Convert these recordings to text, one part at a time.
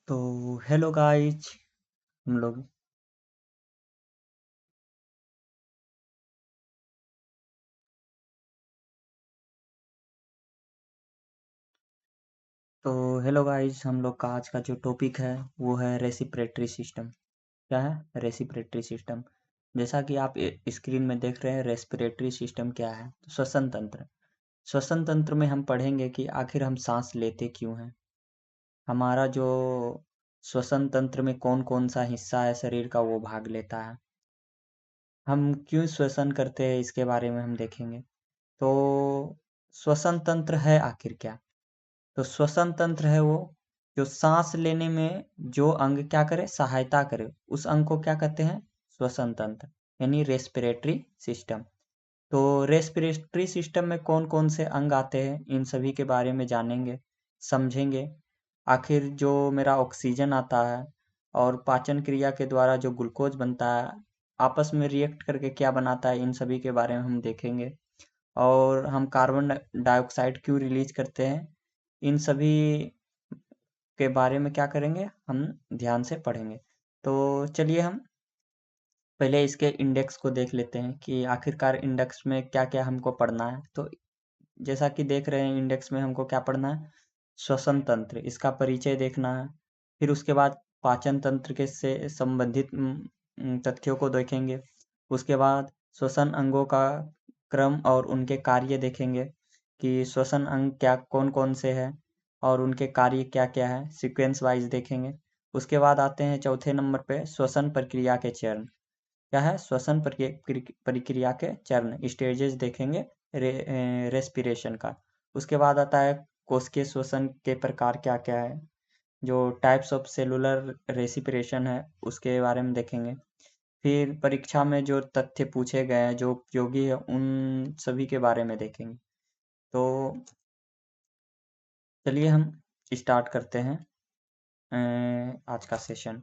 तो hello guys हम लोग तो हेलो गाइज हम लोग का आज का जो टॉपिक है वो है रेसिप्रेटरी सिस्टम। क्या है रेसिप्रेटरी सिस्टम? जैसा कि आप स्क्रीन में देख रहे हैं, रेस्पिरेटरी सिस्टम क्या है? तो श्वसन तंत्र। श्वसन तंत्र में हम पढ़ेंगे कि आखिर हम सांस लेते क्यों हैं। हमारा जो श्वसन तंत्र में कौन कौन सा हिस्सा है शरीर का वो भाग लेता है, हम क्यों श्वसन करते हैं इसके बारे में हम देखेंगे। तो श्वसन तंत्र है आखिर क्या? तो श्वसन तंत्र है वो जो सांस लेने में जो अंग क्या करे, सहायता करे, उस अंग को क्या कहते हैं? श्वसन तंत्र, यानी रेस्पिरेटरी सिस्टम। तो रेस्पिरेटरी सिस्टम में कौन कौन से अंग आते हैं इन सभी के बारे में जानेंगे, समझेंगे। आखिर जो मेरा ऑक्सीजन आता है और पाचन क्रिया के द्वारा जो ग्लूकोज बनता है, आपस में रिएक्ट करके क्या बनाता है, इन सभी के बारे में हम देखेंगे। और हम कार्बन डाइऑक्साइड क्यों रिलीज करते हैं, इन सभी के बारे में क्या करेंगे, हम ध्यान से पढ़ेंगे। तो चलिए हम पहले इसके इंडेक्स को देख लेते हैं कि आखिरकार इंडेक्स में क्या क्या हमको पढ़ना है। तो जैसा कि देख रहे हैं, इंडेक्स में हमको क्या पढ़ना है? श्वसन तंत्र, इसका परिचय देखना है। फिर उसके बाद पाचन तंत्र के से संबंधित तथ्यों को देखेंगे। उसके बाद श्वसन अंगों का क्रम और उनके कार्य देखेंगे कि श्वसन अंग क्या कौन कौन से हैं और उनके कार्य क्या क्या है, सीक्वेंस वाइज देखेंगे। उसके बाद आते हैं चौथे नंबर पे श्वसन प्रक्रिया के चरण। क्या है? श्वसन प्रक्रिया के चरण, स्टेजेस देखेंगे रेस्पिरेशन का। उसके बाद आता है कोशिकीय श्वसन के प्रकार क्या क्या है, जो टाइप्स ऑफ सेलुलर रेस्पिरेशन है उसके बारे में देखेंगे। फिर परीक्षा में जो तथ्य पूछे गए हैं जो उपयोगी है उन सभी के बारे में देखेंगे। तो चलिए हम स्टार्ट करते हैं आज का सेशन।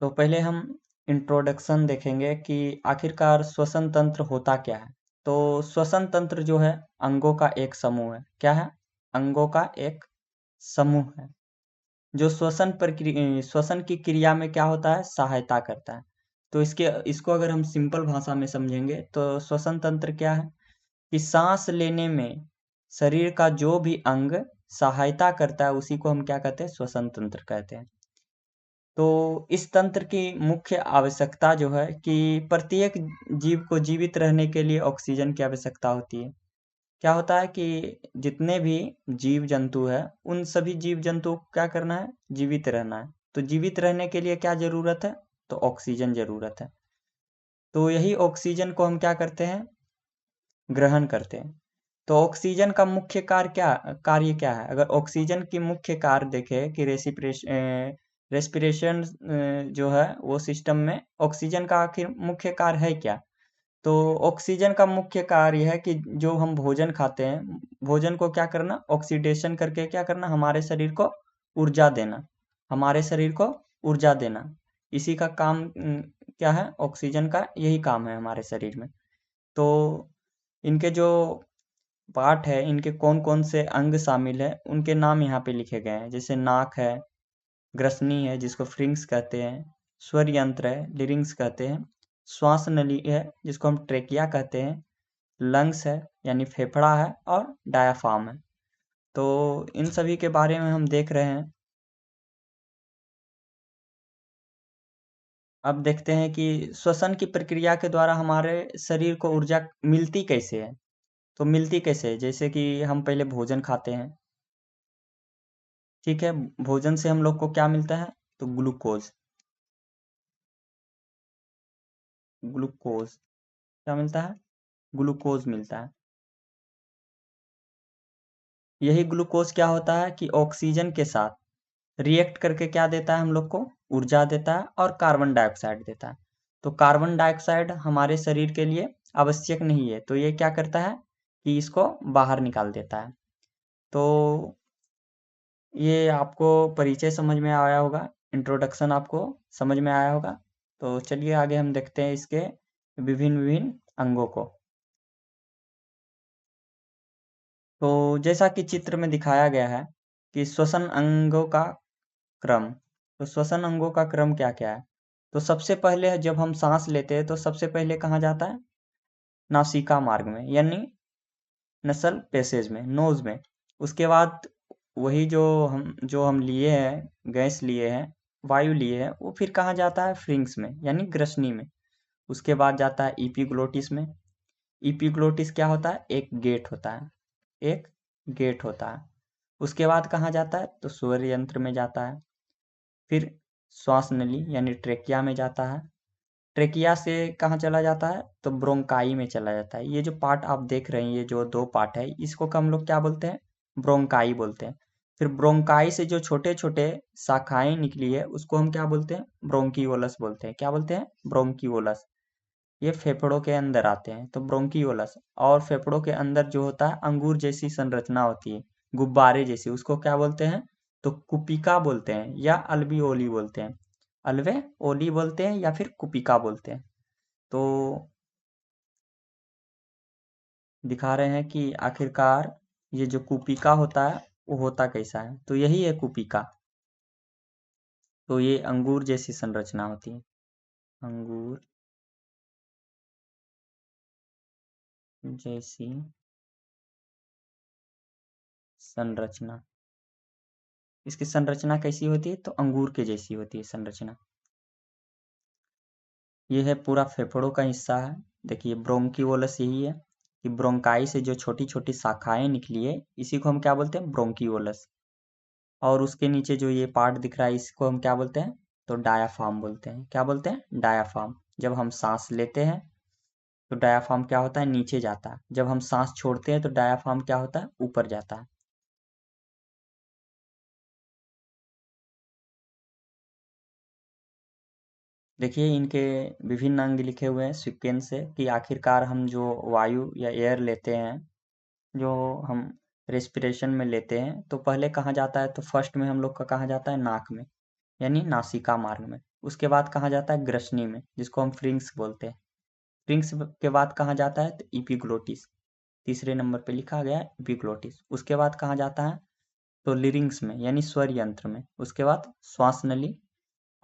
तो पहले हम इंट्रोडक्शन देखेंगे कि आखिरकार श्वसन तंत्र होता क्या है। तो श्वसन तंत्र जो है अंगों का एक समूह है। क्या है? अंगों का एक समूह है जो श्वसन की क्रिया में क्या होता है, सहायता करता है। तो इसको अगर हम सिंपल भाषा में समझेंगे तो श्वसन तंत्र क्या है कि सांस लेने में शरीर का जो भी अंग सहायता करता है उसी को हम क्या कहते हैं? श्वसन तंत्र कहते हैं। तो इस तंत्र की मुख्य आवश्यकता जो है कि प्रत्येक जीव को जीवित रहने के लिए ऑक्सीजन की आवश्यकता होती है। क्या होता है कि जितने भी जीव जंतु है उन सभी जीव जंतु को क्या करना है? जीवित रहना है। तो जीवित रहने के लिए क्या जरूरत है? तो ऑक्सीजन जरूरत है। तो यही ऑक्सीजन को हम क्या करते हैं? ग्रहण करते हैं। तो ऑक्सीजन का मुख्य कार्य क्या है? अगर ऑक्सीजन की मुख्य कार्य देखें कि रेस्पिरेशन जो है वो सिस्टम में ऑक्सीजन का आखिर मुख्य कार्य है क्या? तो ऑक्सीजन का मुख्य कार्य है कि जो हम भोजन खाते हैं, भोजन को क्या करना? ऑक्सीडेशन करके क्या करना? हमारे शरीर को ऊर्जा देना। हमारे शरीर को ऊर्जा देना, इसी का काम क्या है? ऑक्सीजन का यही काम है हमारे शरीर में। तो इनके जो पार्ट है, इनके कौन कौन से अंग शामिल है उनके नाम यहाँ पे लिखे गए हैं। जैसे नाक है, ग्रसनी है जिसको फ्रिंक्स कहते हैं, स्वर यंत्र है लिरिंक्स कहते हैं, श्वास नली है जिसको हम ट्रेकिया कहते हैं, लंग्स है यानी फेफड़ा है, और डायाफ्राम है। तो इन सभी के बारे में हम देख रहे हैं। अब देखते हैं कि श्वसन की प्रक्रिया के द्वारा हमारे शरीर को ऊर्जा मिलती कैसे है। तो मिलती कैसे है? जैसे कि हम पहले भोजन खाते हैं, ठीक है। भोजन से हम लोग को क्या मिलता है? तो ग्लूकोज। ग्लूकोज क्या मिलता है? ग्लूकोज मिलता है। यही ग्लूकोज क्या होता है कि ऑक्सीजन के साथ रिएक्ट करके क्या देता है हम लोग को? ऊर्जा देता है और कार्बन डाइऑक्साइड देता है। तो कार्बन डाइऑक्साइड हमारे शरीर के लिए आवश्यक नहीं है, तो ये क्या करता है कि इसको बाहर निकाल देता है। तो ये आपको परिचय समझ में आया होगा, इंट्रोडक्शन आपको समझ में आया होगा। तो चलिए आगे हम देखते हैं इसके विभिन्न विभिन्न अंगों को। तो जैसा कि चित्र में दिखाया गया है कि श्वसन अंगों का क्रम। तो श्वसन अंगों का क्रम क्या क्या है? तो सबसे पहले जब हम सांस लेते हैं तो सबसे पहले कहाँ जाता है? नासिका मार्ग में, यानी नसल पैसेज में, नोज में। उसके बाद वही जो हम लिए हैं, गैस लिए हैं, वायु लिए हैं, वो फिर कहाँ जाता है? फ्रिंक्स में, यानी ग्रसनी में। उसके बाद जाता है इपीग्लोटिस में। इपीग्लोटिस क्या होता है? एक गेट होता है, एक गेट होता है। उसके बाद कहाँ जाता है? तो स्वर यंत्र में जाता है। फिर श्वास नली यानी ट्रेकिया में जाता है। ट्रेकिया से कहाँ चला जाता है? तो ब्रोंकाई में चला जाता है। ये जो पार्ट आप देख रहे हैं, ये जो दो पार्ट है, इसको हम लोग क्या बोलते हैं? ब्रोंकाई बोलते हैं। फिर ब्रोंकाई से जो छोटे छोटे शाखाएं निकली है, उसको हम क्या बोलते हैं? ब्रोंकीओलस बोलते हैं। क्या बोलते हैं? ब्रोंकीओलस। ये फेफड़ों के अंदर आते हैं, तो ब्रोंकीओलस। और फेफड़ों के अंदर जो होता है, अंगूर जैसी संरचना होती है, गुब्बारे जैसी, उसको क्या बोलते हैं? तो कुपिका बोलते हैं, या अल्विओली बोलते हैं। अल्वेओली बोलते हैं या फिर कुपिका बोलते हैं। तो दिखा रहे हैं कि आखिरकार ये जो कुपिका होता है वो होता कैसा है। तो यही है कुपिका। तो ये अंगूर जैसी संरचना होती है, अंगूर जैसी संरचना। इसकी संरचना कैसी होती है? तो अंगूर के जैसी होती है संरचना। ये है पूरा फेफड़ों का हिस्सा है। देखिए ब्रोंकीओलस यही है कि ब्रोंकाई से जो छोटी छोटी शाखाएं निकली है, इसी को हम क्या बोलते हैं? ब्रोंकीओलस। और उसके नीचे जो ये पार्ट दिख रहा है, इसको हम क्या बोलते हैं? तो डायाफ्राम बोलते हैं। क्या बोलते हैं? डायाफ्राम। जब हम सांस लेते हैं तो डायाफ्राम क्या होता है? नीचे जाता है। जब हम सांस छोड़ते हैं तो डायाफ्राम क्या होता है? ऊपर जाता है। देखिए इनके विभिन्न अंग लिखे हुए हैं सीक्वेंस से, कि आखिरकार हम जो वायु या एयर लेते हैं, जो हम रेस्पिरेशन में लेते हैं, तो पहले कहाँ जाता है? तो फर्स्ट में हम लोग का कहाँ जाता है? नाक में, यानी नासिका मार्ग में। उसके बाद कहाँ जाता है? ग्रसनी में, जिसको हम फ्रिंक्स बोलते हैं। फ्रिंक्स के बाद कहाँ जाता है? तो इपीग्लोटिस। तीसरे नंबर पे लिखा गया है इपीग्लोटिस। उसके बाद कहाँ जाता है? तो लिरिंग्स में, यानी स्वर यंत्र में। उसके बाद श्वास नली।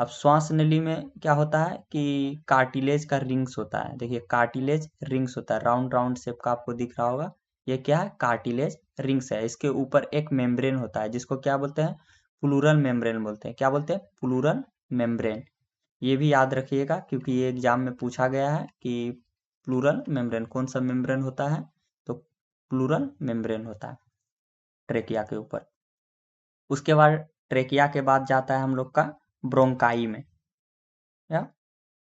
अब श्वास नली में क्या होता है कि कार्टिलेज का रिंग्स होता है। देखिए कार्टिलेज रिंग्स होता है, राउंड राउंड शेप का आपको दिख रहा होगा। ये क्या है? कार्टिलेज रिंग्स है। इसके ऊपर एक मेम्ब्रेन होता है, जिसको क्या बोलते हैं? प्लूरल मेम्ब्रेन बोलते हैं। क्या बोलते हैं? Pleural membrane. ये भी याद रखिएगा, क्योंकि ये एग्जाम में पूछा गया है कि प्लूरल मेम्ब्रेन कौन सा मेम्ब्रेन होता है? तो प्लूरल मेम्ब्रेन होता है ट्रेकिया के ऊपर। उसके बाद ट्रेकिया के बाद जाता है हम लोग का ब्रोंकाई में, या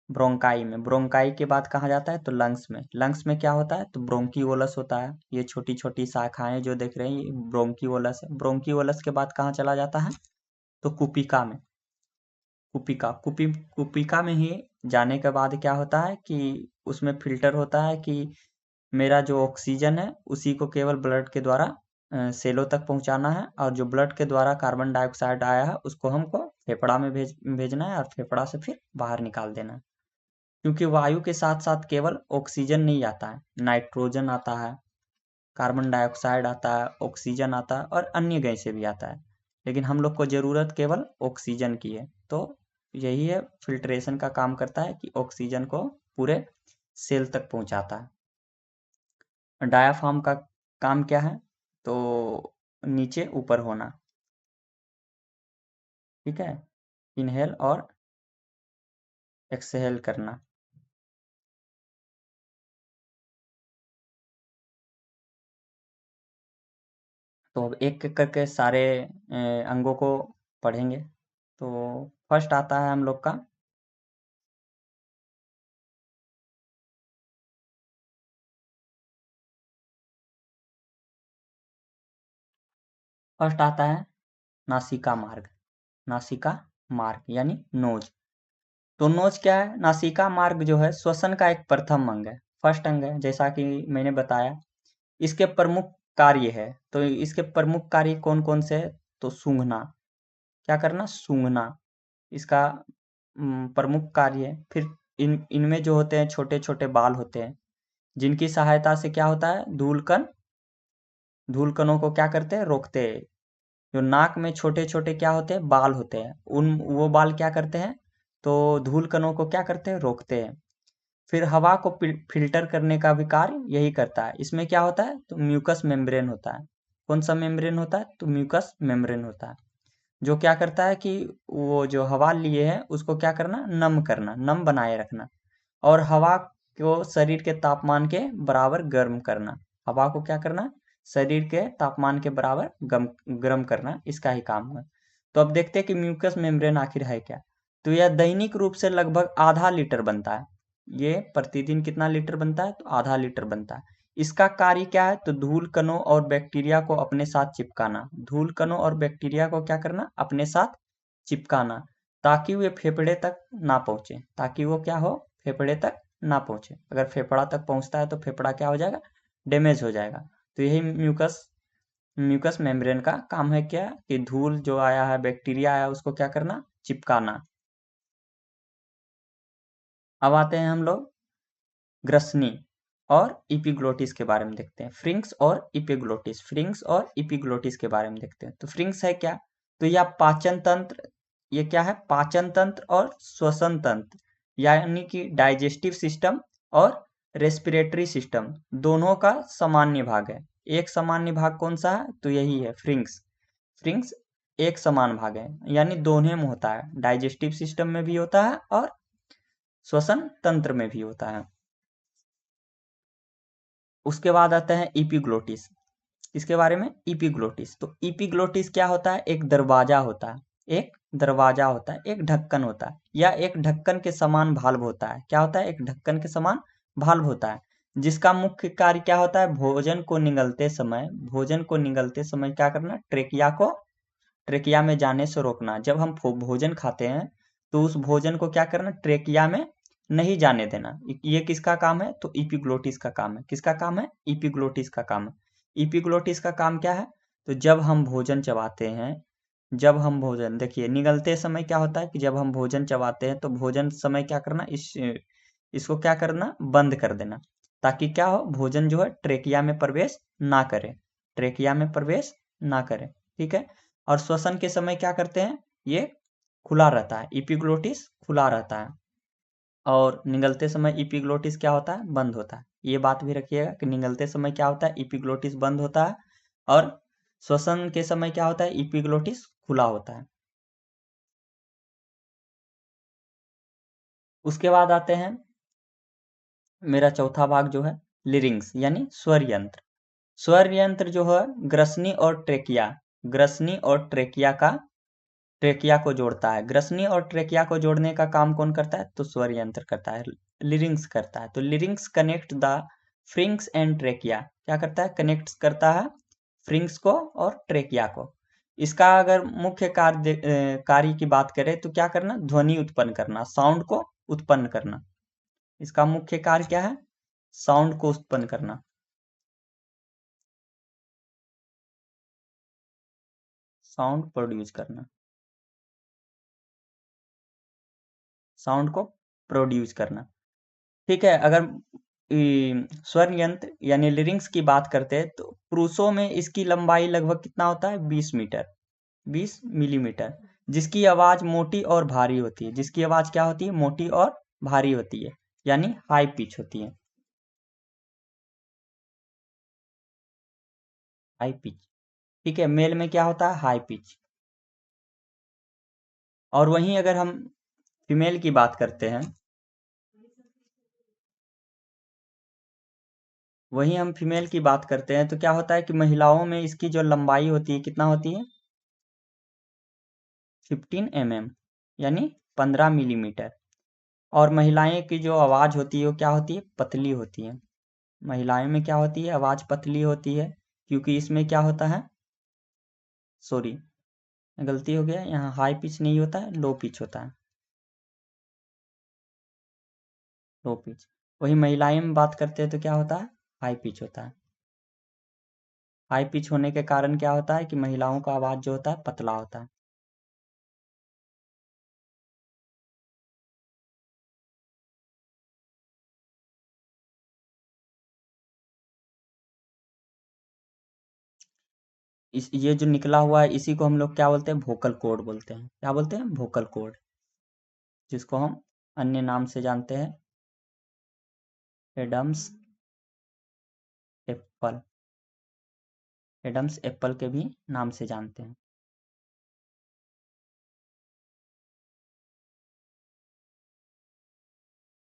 ब्रोंकाई के बाद कहाँ जाता है? तो लंग्स में। लंग्स में क्या होता है? तो ब्रोंकीओलस होता है। ये छोटी छोटी शाखाएं जो देख रहे हैं, ये ब्रोंकीओलस है। ब्रोंकीओलस के बाद कहाँ चला जाता है? तो कुपिका में। कुपिका में ही जाने के बाद क्या होता है कि उसमें फिल्टर होता है कि मेरा जो ऑक्सीजन है उसी को केवल ब्लड के द्वारा सेलों तक पहुंचाना है, और जो ब्लड के द्वारा कार्बन डाइऑक्साइड आया है उसको हमको फेफड़ा में भेजना है, और फेफड़ा से फिर बाहर निकाल देना है। क्योंकि वायु के साथ साथ केवल ऑक्सीजन नहीं आता है, नाइट्रोजन आता है, कार्बन डाइऑक्साइड आता है, ऑक्सीजन आता है, और अन्य गैसें भी आता है। लेकिन हम लोग को जरूरत केवल ऑक्सीजन की है। तो यही है, फिल्ट्रेशन का काम करता है कि ऑक्सीजन को पूरे सेल तक पहुंचाता है। डायाफ्राम का काम क्या है? तो नीचे ऊपर होना। ठीक है, इनहेल और एक्सहेल करना। तो अब एक एक करके सारे अंगों को पढ़ेंगे। तो फर्स्ट आता है हम लोग का, फर्स्ट आता है नासिका मार्ग। नासिका मार्ग यानी नोज। तो नोज क्या है? नासिका मार्ग जो है श्वसन का एक प्रथम अंग है, फर्स्ट अंग है, जैसा कि मैंने बताया। इसके प्रमुख कार्य है, तो इसके प्रमुख कार्य कौन कौन से है? तो सूंघना। क्या करना? सूंघना इसका प्रमुख कार्य है। फिर इनमें जो होते हैं छोटे छोटे बाल होते हैं, जिनकी सहायता से क्या होता है? धूलकण धूल कणों को क्या करते हैं, रोकते हैं। जो नाक में छोटे छोटे क्या होते हैं, बाल होते हैं, उन वो बाल क्या करते हैं, तो धूल कणों को क्या करते हैं, रोकते हैं। फिर हवा को फिल्टर करने का भी कार्य यही करता है। इसमें क्या होता है, तो म्यूकस मेम्ब्रेन होता है। कौन सा मेम्ब्रेन होता है, तो म्यूकस मेम्ब्रेन होता है, जो क्या करता है कि वो जो हवा लिए है उसको क्या करना, नम करना, नम बनाए रखना, और हवा को शरीर के तापमान के बराबर गर्म करना। हवा को क्या करना, शरीर के तापमान के बराबर गर्म करना, इसका ही काम है। तो अब देखते हैं कि म्यूकस मेम्ब्रेन आखिर है क्या। तो यह दैनिक रूप से लगभग आधा लीटर बनता है। ये प्रतिदिन कितना लीटर बनता है, तो आधा लीटर बनता है। इसका कार्य क्या है, तो धूल कणों और बैक्टीरिया को अपने साथ चिपकाना। धूल कणों और बैक्टीरिया को क्या करना, अपने साथ चिपकाना, ताकि वे फेफड़े तक ना पहुंचे। ताकि वो क्या हो, फेफड़े तक ना पहुंचे। अगर फेफड़ा तक पहुंचता है तो फेफड़ा क्या हो जाएगा, डैमेज हो जाएगा। तो यही म्यूकस म्यूकस मेम्ब्रेन का काम है, क्या कि धूल जो आया है, बैक्टीरिया आया, उसको क्या करना, चिपकाना। अब आते हैं हम लोग ग्रसनी और इपिग्लोटिस के बारे में देखते हैं। फ्रिंक्स और इपिग्लोटिस, फ्रिंक्स और इपिग्लोटिस के बारे में देखते हैं। तो फ्रिंक्स है क्या, तो यह पाचन तंत्र, ये क्या है, पाचन तंत्र और श्वसन तंत्र, यानी कि डाइजेस्टिव सिस्टम और रेस्पिरेटरी सिस्टम दोनों का सामान्य भाग है। एक सामान्य भाग कौन सा है, तो यही है फ्रिंक्स। फ्रिंक्स एक समान भाग है, यानी दोनों में होता है, डाइजेस्टिव सिस्टम में भी होता है और श्वसन तंत्र में भी होता है। उसके बाद आता है इपिग्लोटिस। इसके बारे में, इपिग्लोटिस, तो इपिग्लोटिस क्या होता है, एक दरवाजा होता है, एक दरवाजा होता है, एक ढक्कन होता है, या एक ढक्कन के समान भाल्व होता है। क्या होता है, एक ढक्कन के समान भाल्व होता है, जिसका मुख्य कार्य क्या होता है, भोजन को निगलते समय क्या करना, ट्रेकिया में जाने से रोकना। जब हम भोजन खाते हैं तो उस भोजन को क्या करना, ट्रेकिया में नहीं जाने देना। ये किसका काम है, तो इपिग्लोटिस का काम है। किसका काम है, इपिग्लोटिस का काम है। इपिग्लोटिस का काम क्या है, तो जब हम भोजन चबाते हैं, जब हम भोजन, देखिए निगलते समय क्या होता है कि जब हम भोजन चबाते हैं तो भोजन समय क्या करना, इसको क्या करना, बंद कर देना, ताकि क्या हो, भोजन जो है ट्रेकिया में प्रवेश ना करे, ट्रेकिया में प्रवेश ना करे। ठीक है। और श्वसन के समय क्या करते हैं, ये खुला रहता है, इपिग्लोटिस खुला रहता है, और निगलते समय इपिग्लोटिस क्या होता है, बंद होता है। ये बात भी रखिएगा कि निगलते समय क्या होता है, इपिग्लोटिस बंद होता है, और श्वसन के समय क्या होता है, इपिग्लोटिस खुला होता है। उसके बाद आते हैं मेरा चौथा भाग जो है, लिरिंग्स यानी स्वर यंत्र। स्वर यंत्र जो है ग्रसनी और ट्रेकिया को जोड़ता है। ग्रसनी और ट्रेकिया को जोड़ने का काम कौन करता है, तो स्वर यंत्र करता है, लिरिंग्स करता है। तो लिरिंग्स कनेक्ट द फ्रिंक्स एंड ट्रेकिया, क्या करता है, कनेक्ट करता है फ्रिंक्स को और ट्रेकिया को। इसका अगर मुख्य कार्य की बात करें तो क्या करना, ध्वनि उत्पन्न करना, साउंड को उत्पन्न करना। इसका मुख्य कार्य क्या है, साउंड को उत्पन्न करना, साउंड प्रोड्यूस करना, साउंड को प्रोड्यूस करना। ठीक है। अगर स्वर यंत्र यानी लिरिंग्स की बात करते हैं तो पुरुषों में इसकी लंबाई लगभग कितना होता है, 20 मीटर, 20 मिलीमीटर, जिसकी आवाज मोटी और भारी होती है। जिसकी आवाज क्या होती है, मोटी और भारी होती है, यानी हाई पिच होती है, हाई पिच। ठीक है। मेल में क्या होता है, हाई पिच। और वहीं अगर हम फीमेल की बात करते हैं, वहीं हम फीमेल की बात करते हैं तो क्या होता है कि महिलाओं में इसकी जो लंबाई होती है कितना होती है, 15 mm, यानी 15 मिलीमीटर। और महिलाएं की जो आवाज होती है वो क्या होती है, पतली होती है। महिलाएं में क्या होती है, आवाज पतली होती है, क्योंकि इसमें क्या होता है, सॉरी गलती हो गया, यहाँ हाई पिच नहीं होता है, लो पिच होता है, लो पिच। वही महिलाएं में बात करते हैं तो क्या होता है, हाई पिच होता है। हाई पिच होने के कारण क्या होता है कि महिलाओं का आवाज जो होता है पतला होता है। ये जो निकला हुआ है इसी को हम लोग क्या बोलते हैं, वोकल कॉर्ड बोलते हैं। क्या बोलते हैं, वोकल कॉर्ड, जिसको हम अन्य नाम से जानते हैं एडम्स एप्पल, एडम्स एप्पल के भी नाम से जानते हैं।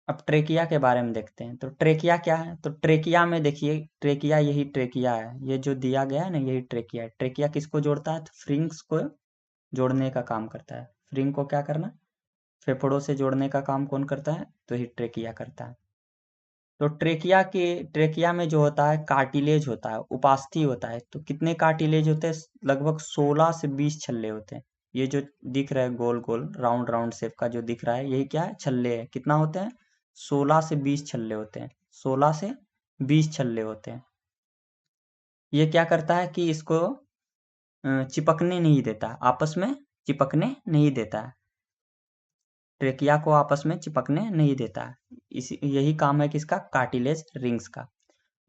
अब ट्रेकिया के बारे में देखते हैं। तो ट्रेकिया क्या है, तो ट्रेकिया में देखिए, ट्रेकिया यही ट्रेकिया है, ये जो दिया गया है ना यही ट्रेकिया है। ट्रेकिया किसको जोड़ता है, तो फ्रिंग्स को जोड़ने का काम करता है। फ्रिंग को क्या करना, फेफड़ों से जोड़ने का काम कौन करता है, तो ही ट्रेकिया करता है। तो ट्रेकिया में जो होता है कार्टिलेज होता है, उपास्थि होता है। तो कितने कार्टिलेज होते हैं, लगभग 16 से 20 छल्ले होते हैं। ये जो दिख रहा है गोल गोल राउंड राउंड शेप का जो दिख रहा है, यही क्या है, छल्ले है। कितना होते हैं, 16 से 20 छल्ले होते हैं। 16 से 20 छल्ले होते हैं। ये क्या करता है कि इसको चिपकने नहीं देता, आपस में चिपकने नहीं देता है। ट्रेकिया को आपस में चिपकने नहीं देता है। इसी यही काम है किसका, कार्टिलेज रिंग्स का।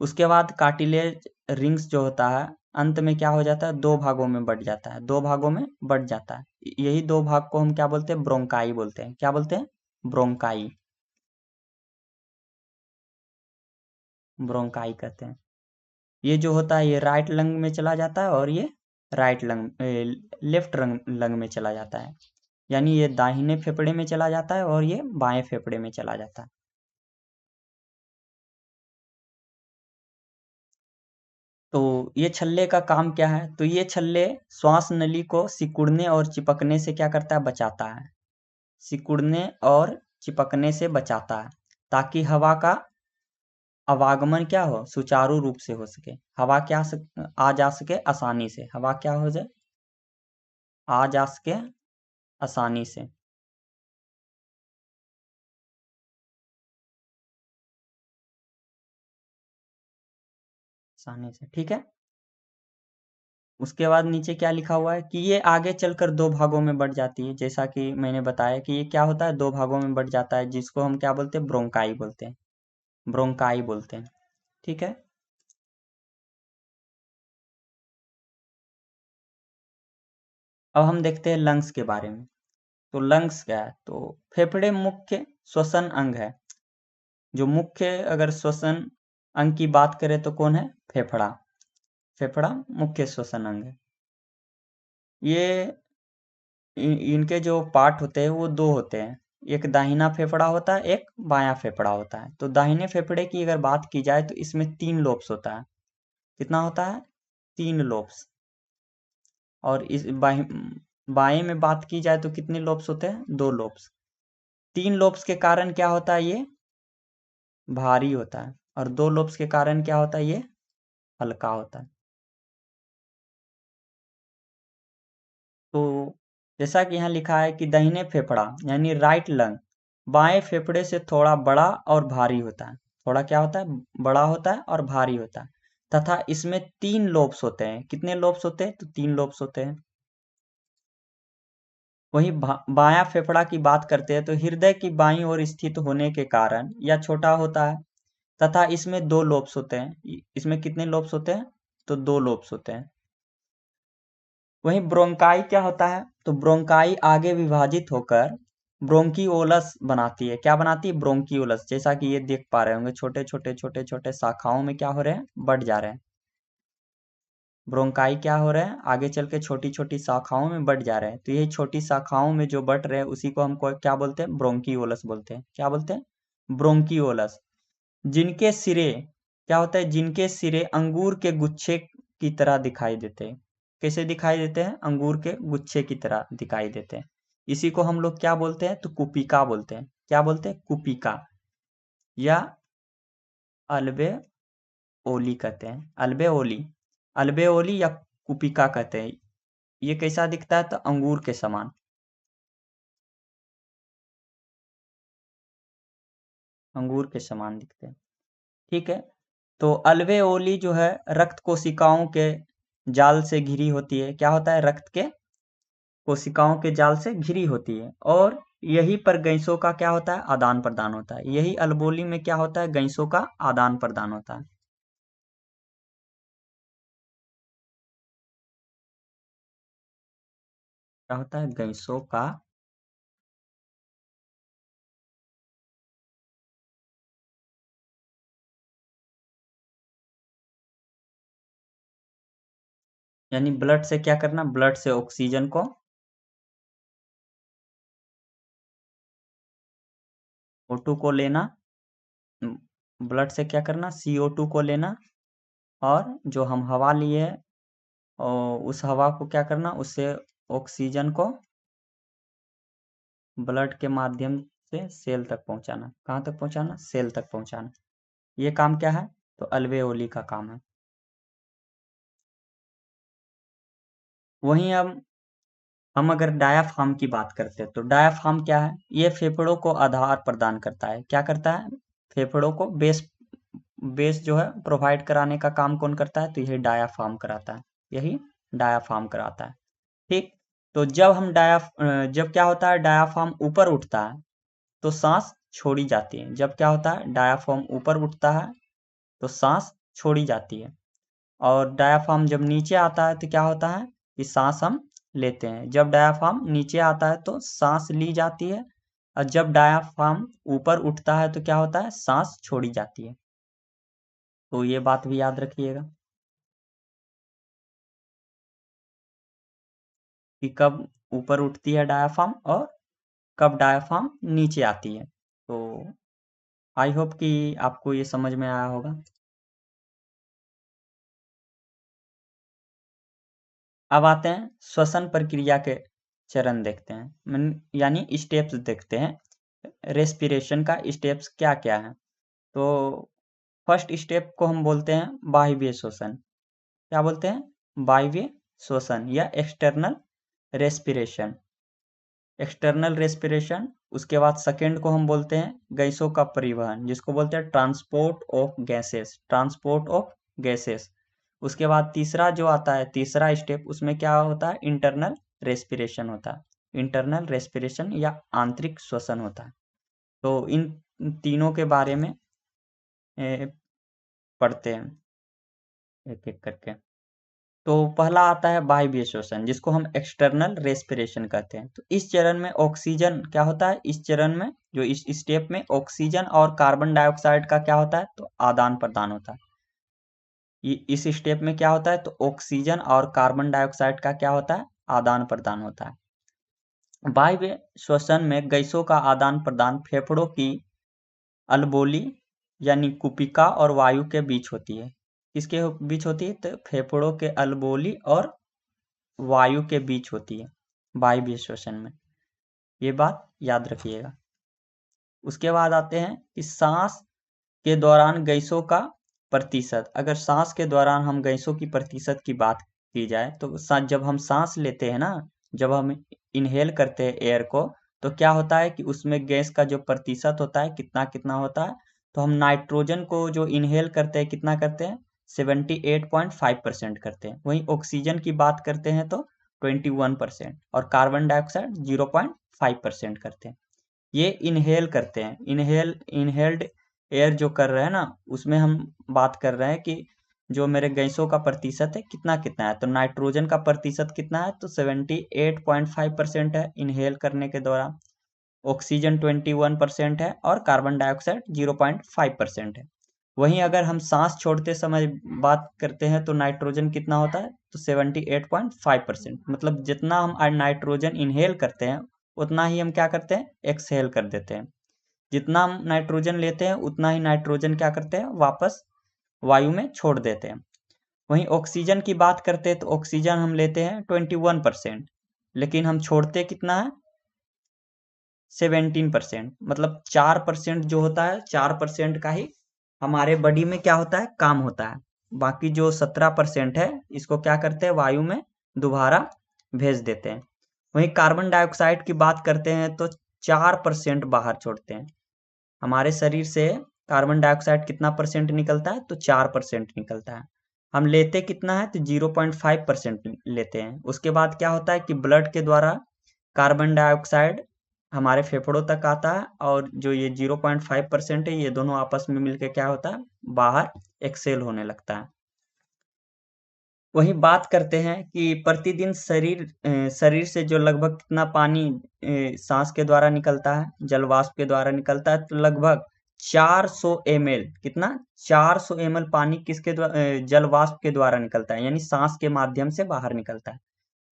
उसके बाद कार्टिलेज रिंग्स जो होता है अंत में क्या हो जाता है, दो भागों में बट जाता है, दो भागों में बट जाता है। यही दो भाग को हम क्या बोलते हैं, ब्रोंकाई बोलते हैं। क्या बोलते हैं, ब्रोंकाई, ब्रोंकाई कहते हैं। ये जो होता है ये राइट लंग में चला जाता है और ये राइट लंग लेफ्ट लंग में चला जाता है। यानी ये दाहिने फेफड़े में चला जाता है और ये बाएं फेफड़े में चला जाता है। तो ये छल्ले का काम क्या है, तो ये छल्ले श्वास नली को सिकुड़ने और चिपकने से क्या करता है, बचाता है। सिकुड़ने और चिपकने से बचाता है, ताकि हवा का आवागमन क्या हो, सुचारू रूप से हो सके। हवा क्या आ जा सके आसानी से, हवा क्या हो जाए, आ जा सके आसानी से। आसानी से, ठीक है। उसके बाद नीचे क्या लिखा हुआ है कि ये आगे चलकर दो भागों में बढ़ जाती है। जैसा कि मैंने बताया कि ये क्या होता है, दो भागों में बढ़ जाता है, जिसको हम क्या बोलते हैं, ब्रोंकाई बोलते हैं। ब्रोंकाई बोलते हैं, ठीक है। अब हम देखते हैं लंग्स के बारे में। तो लंग्स क्या है, तो फेफड़े मुख्य श्वसन अंग है। जो मुख्य अगर श्वसन अंग की बात करें तो कौन है, फेफड़ा। फेफड़ा मुख्य श्वसन अंग है। ये इनके जो पार्ट होते हैं वो दो होते हैं, एक दाहिना फेफड़ा होता है, एक बायां फेफड़ा होता है। तो दाहिने फेफड़े की अगर बात की जाए तो इसमें 3 लोब्स होता है। कितना होता है, 3 लोब्स। और इस बाएं में बात की जाए तो कितने लोब्स होते हैं, 2 लोब्स। 3 लोब्स के कारण क्या होता है, ये भारी होता है, और 2 लोब्स के कारण क्या होता है, ये हल्का होता है। तो जैसा कि यहाँ लिखा है कि दाहिने फेफड़ा यानी राइट लंग बाएं फेफड़े से थोड़ा बड़ा और भारी होता है। थोड़ा क्या होता है, बड़ा होता है और भारी होता है। तथा इसमें 3 लोब्स होते हैं। कितने लोब्स होते हैं, तो 3 लोब्स होते हैं। वहीं बायां फेफड़ा की बात करते हैं तो हृदय की बाईं ओर स्थित होने के कारण यह छोटा होता है, तथा इसमें 2 लोब्स होते हैं। इसमें कितने लोब्स होते हैं, तो 2 लोब्स होते हैं। वहीं ब्रोंकाई क्या होता है, तो ब्रोंकाई आगे विभाजित होकर ब्रोंकियोलस बनाती है। क्या बनाती है, ब्रोंकियोलस। जैसा कि ये देख पा रहे होंगे, छोटे छोटे छोटे छोटे शाखाओं में क्या हो रहे हैं, बढ़ जा रहे हैं। ब्रोंकाई क्या हो रहे हैं, आगे चल के छोटी छोटी शाखाओं में बढ़ जा रहे हैं। तो यही छोटी शाखाओं में जो बढ़ रहे हैं उसी को हमको क्या बोलते हैं, ब्रोंकियोलस बोलते हैं। क्या बोलते हैं, ब्रोंकियोलस। जिनके सिरे क्या होता है, जिनके सिरे अंगूर के गुच्छे की तरह दिखाई देते हैं। कैसे दिखाई देते हैं, अंगूर के गुच्छे की तरह दिखाई देते हैं। इसी को हम लोग क्या बोलते हैं, तो कुपिका बोलते हैं। क्या बोलते हैं, कुपिका, या अल्बे ओली कहते हैं। अल्बेओली, अल्बेओली या कुपिका कहते हैं। ये कैसा दिखता है, तो अंगूर के समान। अंगूर के समान दिखते हैं, ठीक है। तो अल्वेओली जो है रक्त कोशिकाओं के जाल से घिरी होती है। क्या होता है, रक्त के कोशिकाओं के जाल से घिरी होती है। और यही पर गैसों का क्या होता है, आदान प्रदान होता है। यही अल्बोली में क्या होता है, गैसों का आदान प्रदान होता है। क्या होता है, गैसों का यानी ब्लड से क्या करना, ब्लड से ऑक्सीजन को O2 को लेना, ब्लड से क्या करना, CO2 को लेना, और जो हम हवा लिए और उस हवा को क्या करना, उससे ऑक्सीजन को ब्लड के माध्यम से सेल तक पहुंचाना। कहाँ तक पहुंचाना, सेल तक पहुंचाना। ये काम क्या है, तो अल्वेओली का काम है। वहीं अब हम अगर डायाफ्राम की बात करते हैं तो डायाफ्राम क्या है, ये फेफड़ों को आधार प्रदान करता है। क्या करता है, फेफड़ों को बेस बेस जो है प्रोवाइड कराने का काम कौन करता है, तो यही डायाफ्राम कराता है, यही डायाफ्राम कराता है। ठीक, तो जब क्या होता है, डायाफ्राम ऊपर उठता है तो सांस छोड़ी जाती है। जब क्या होता है, डायाफ्राम ऊपर उठता है तो सांस छोड़ी जाती है। और डायाफ्राम जब नीचे आता है तो क्या होता है कि सांस हम लेते हैं। जब डायाफ्राम नीचे आता है तो सांस ली जाती है, और जब डायाफ्राम ऊपर उठता है तो क्या होता है, सांस छोड़ी जाती है। तो ये बात भी याद रखिएगा कि कब ऊपर उठती है डायाफ्राम और कब डायाफ्राम नीचे आती है। तो आई होप कि आपको ये समझ में आया होगा। अब आते हैं श्वसन प्रक्रिया के चरण देखते हैं, यानी स्टेप्स देखते हैं। रेस्पिरेशन का स्टेप्स क्या क्या है, तो फर्स्ट स्टेप को हम बोलते हैं वायवीय श्वसन। क्या बोलते हैं, वायवीय श्वसन या एक्सटर्नल रेस्पिरेशन। External respiration. उसके बाद सेकेंड को हम बोलते हैं गैसों का परिवहन, जिसको बोलते हैं transport of gases, transport of gases. उसके बाद तीसरा जो आता है, तीसरा स्टेप, उसमें क्या होता है, इंटरनल रेस्पिरेशन होता है। इंटरनल रेस्पिरेशन या आंतरिक श्वसन होता है। तो इन तीनों के बारे में पढ़ते हैं एक एक करके। तो पहला आता है वायवीय श्वसन, जिसको हम एक्सटर्नल रेस्पिरेशन कहते हैं। तो इस चरण में ऑक्सीजन क्या होता है, इस चरण में जो इस स्टेप में ऑक्सीजन और कार्बन डाइऑक्साइड का क्या होता है, तो आदान प्रदान होता है। इस स्टेप में क्या होता है, तो ऑक्सीजन और कार्बन डाइऑक्साइड का क्या होता है, आदान प्रदान होता है। वायवीय श्वसन में गैसों का आदान प्रदान फेफड़ों की अल्बोली यानी कुपिका और वायु के बीच होती है। किसके बीच होती है, तो फेफड़ों के अल्बोली और वायु के बीच होती है वायवीय श्वसन में। ये बात याद रखिएगा। उसके बाद आते हैं कि सांस के दौरान गैसों का प्रतिशत। अगर सांस के दौरान हम गैसों की प्रतिशत की बात की जाए तो जब हम सांस लेते हैं ना, जब हम इनहेल करते हैं एयर को, तो क्या होता है कि उसमें गैस का जो प्रतिशत होता है कितना कितना होता है, तो हम नाइट्रोजन को जो इनहेल करते हैं कितना करते हैं, 78.5% करते हैं। वहीं ऑक्सीजन की बात करते हैं तो 21% और कार्बन डाइऑक्साइड 0.5% करते हैं। ये इनहेल करते हैं, इनहेल्ड एयर जो कर रहे हैं ना, उसमें हम बात कर रहे हैं कि जो मेरे गैसों का प्रतिशत है कितना कितना है, तो नाइट्रोजन का प्रतिशत कितना है, तो 78.5% है इनहेल करने के दौरान। ऑक्सीजन 21% है और कार्बन डाइऑक्साइड 0.5% है। वहीं अगर हम सांस छोड़ते समय बात करते हैं तो नाइट्रोजन कितना होता है, तो 78.5%। मतलब जितना हम नाइट्रोजन इनहेल करते हैं उतना ही हम क्या करते हैं, एक्सहेल कर देते हैं। जितना हम नाइट्रोजन लेते हैं उतना ही नाइट्रोजन क्या करते हैं, वापस वायु में छोड़ देते हैं। वहीं ऑक्सीजन की बात करते हैं तो ऑक्सीजन हम लेते हैं 21%, लेकिन हम छोड़ते कितना है, 17%। मतलब 4% जो होता है, 4% का ही हमारे बॉडी में क्या होता है, काम होता है। बाकी जो 17% है इसको क्या करते हैं, वायु में दोबारा भेज देते हैं। वहीं कार्बन डाइऑक्साइड की बात करते हैं तो 4% बाहर छोड़ते हैं। हमारे शरीर से कार्बन डाइऑक्साइड कितना परसेंट निकलता है, तो 4% निकलता है। हम लेते कितना है, तो 0.5% लेते हैं। उसके बाद क्या होता है कि ब्लड के द्वारा कार्बन डाइऑक्साइड हमारे फेफड़ों तक आता है, और जो ये 0.5% है ये दोनों आपस में मिलकर क्या होता है, बाहर एक्सेल होने लगता है। वही बात करते हैं कि प्रतिदिन शरीर से जो लगभग कितना पानी सांस के द्वारा निकलता है, जल वाष्प के द्वारा निकलता है, तो लगभग 400 ml, कितना 400 ml पानी किसके द्वारा, जल वाष्प के द्वारा निकलता है, यानी सांस के माध्यम से बाहर निकलता है।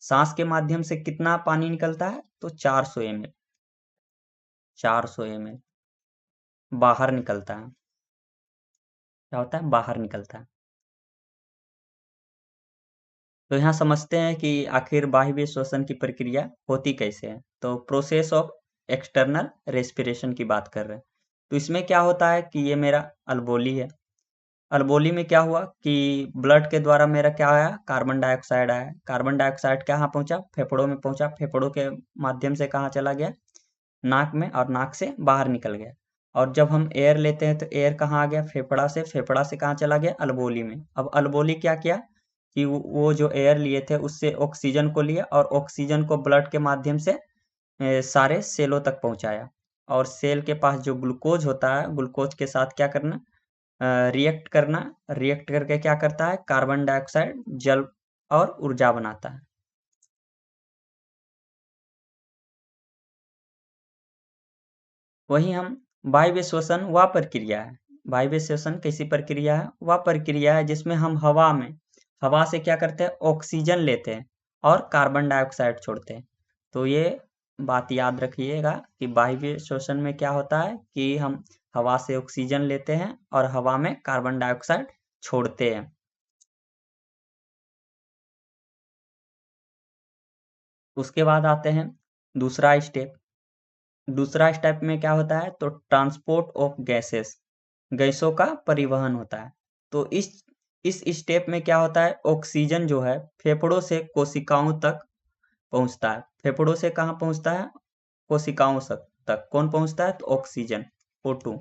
सांस के माध्यम से कितना पानी निकलता है, तो 400 ml, 400 ml बाहर निकलता है। क्या होता है, बाहर निकलता है। तो यहाँ समझते हैं कि आखिर बाह्य श्वसन की प्रक्रिया होती कैसे है। तो प्रोसेस ऑफ एक्सटर्नल रेस्पिरेशन की बात कर रहे हैं। तो इसमें क्या होता है कि ये मेरा अल्वोली है। अल्वोली में क्या हुआ कि ब्लड के द्वारा मेरा क्या आया, कार्बन डाइऑक्साइड आया। कार्बन डाइऑक्साइड कहाँ पहुंचा, फेफड़ों में पहुंचा। फेफड़ों के माध्यम से कहाँ चला गया, नाक में, और नाक से बाहर निकल गया। और जब हम एयर लेते हैं तो एयर कहाँ आ गया, फेफड़ा से। फेफड़ा से कहाँ चला गया, अल्वोली में। अब अल्वोली क्या किया कि वो जो एयर लिए थे उससे ऑक्सीजन को लिया और ऑक्सीजन को ब्लड के माध्यम से सारे सेलों तक पहुंचाया। और सेल के पास जो ग्लूकोज होता है, ग्लूकोज के साथ क्या करना, रिएक्ट करना। रिएक्ट करके क्या करता है, कार्बन डाइऑक्साइड, जल और ऊर्जा बनाता है। वही हम वायवीय श्वसन वह प्रक्रिया है। वायवीय श्वसन कैसी प्रक्रिया है, वह प्रक्रिया है जिसमें हम हवा से क्या करते हैं, ऑक्सीजन लेते हैं और कार्बन डाइऑक्साइड छोड़ते हैं। तो ये बात याद रखिएगा कि वायवीय श्वसन में क्या होता है कि हम हवा से ऑक्सीजन लेते हैं और हवा में कार्बन डाइऑक्साइड छोड़ते हैं। उसके बाद आते हैं दूसरा स्टेप। दूसरा स्टेप में क्या होता है, तो ट्रांसपोर्ट ऑफ गैसेस, गैसों का परिवहन होता है। तो इस स्टेप में क्या होता है, ऑक्सीजन जो है फेफड़ों से कोशिकाओं तक पहुंचता है। फेफड़ों से कहाँ पहुंचता है, कोशिकाओं तक कौन पहुंचता है, तो ऑक्सीजन, O2।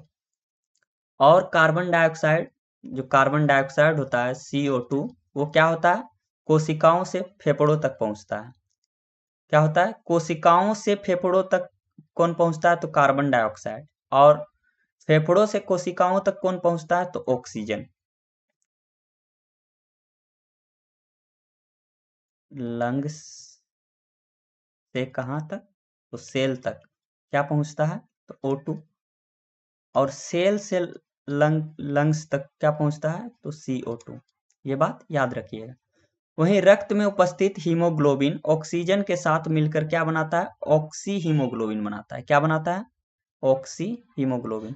और कार्बन डाइऑक्साइड, जो कार्बन डाइऑक्साइड होता है CO2, वो क्या होता है, कोशिकाओं से फेफड़ों तक पहुंचता है। क्या होता है, कोशिकाओं से फेफड़ों तक कौन पहुंचता है, तो कार्बन डाइऑक्साइड। और फेफड़ों से कोशिकाओं तक कौन पहुंचता है, तो ऑक्सीजन। लंग्स से कहाँ तक, तो सेल तक क्या पहुंचता है, तो O2। और सेल से लंग्स तक क्या पहुंचता है, तो CO2। ये बात याद रखिएगा। वहीं रक्त में उपस्थित हीमोग्लोबिन ऑक्सीजन के साथ मिलकर क्या बनाता है, ऑक्सी हीमोग्लोबिन बनाता है। क्या बनाता है, oxy haemoglobin.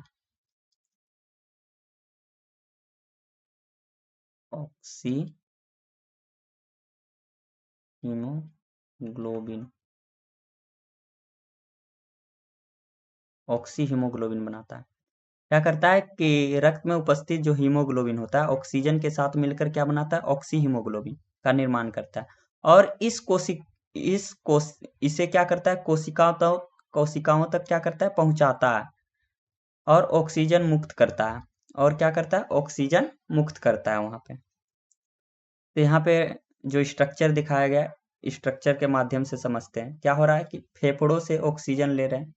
Oxy haemoglobin, oxy haemoglobin बनाता है। क्या करता है कि रक्त में उपस्थित जो हीमोग्लोबिन होता है ऑक्सीजन के साथ मिलकर क्या बनाता है, ऑक्सी हीमोग्लोबिन का निर्माण करता है। और इसे क्या करता है, कोशिकाओं तक क्या करता है, पहुंचाता है और ऑक्सीजन मुक्त करता है। और क्या करता है, ऑक्सीजन मुक्त करता है वहां पे। तो यहाँ पे जो स्ट्रक्चर दिखाया गया है, स्ट्रक्चर के माध्यम से समझते हैं क्या हो रहा है कि फेफड़ों से ऑक्सीजन ले रहे हैं।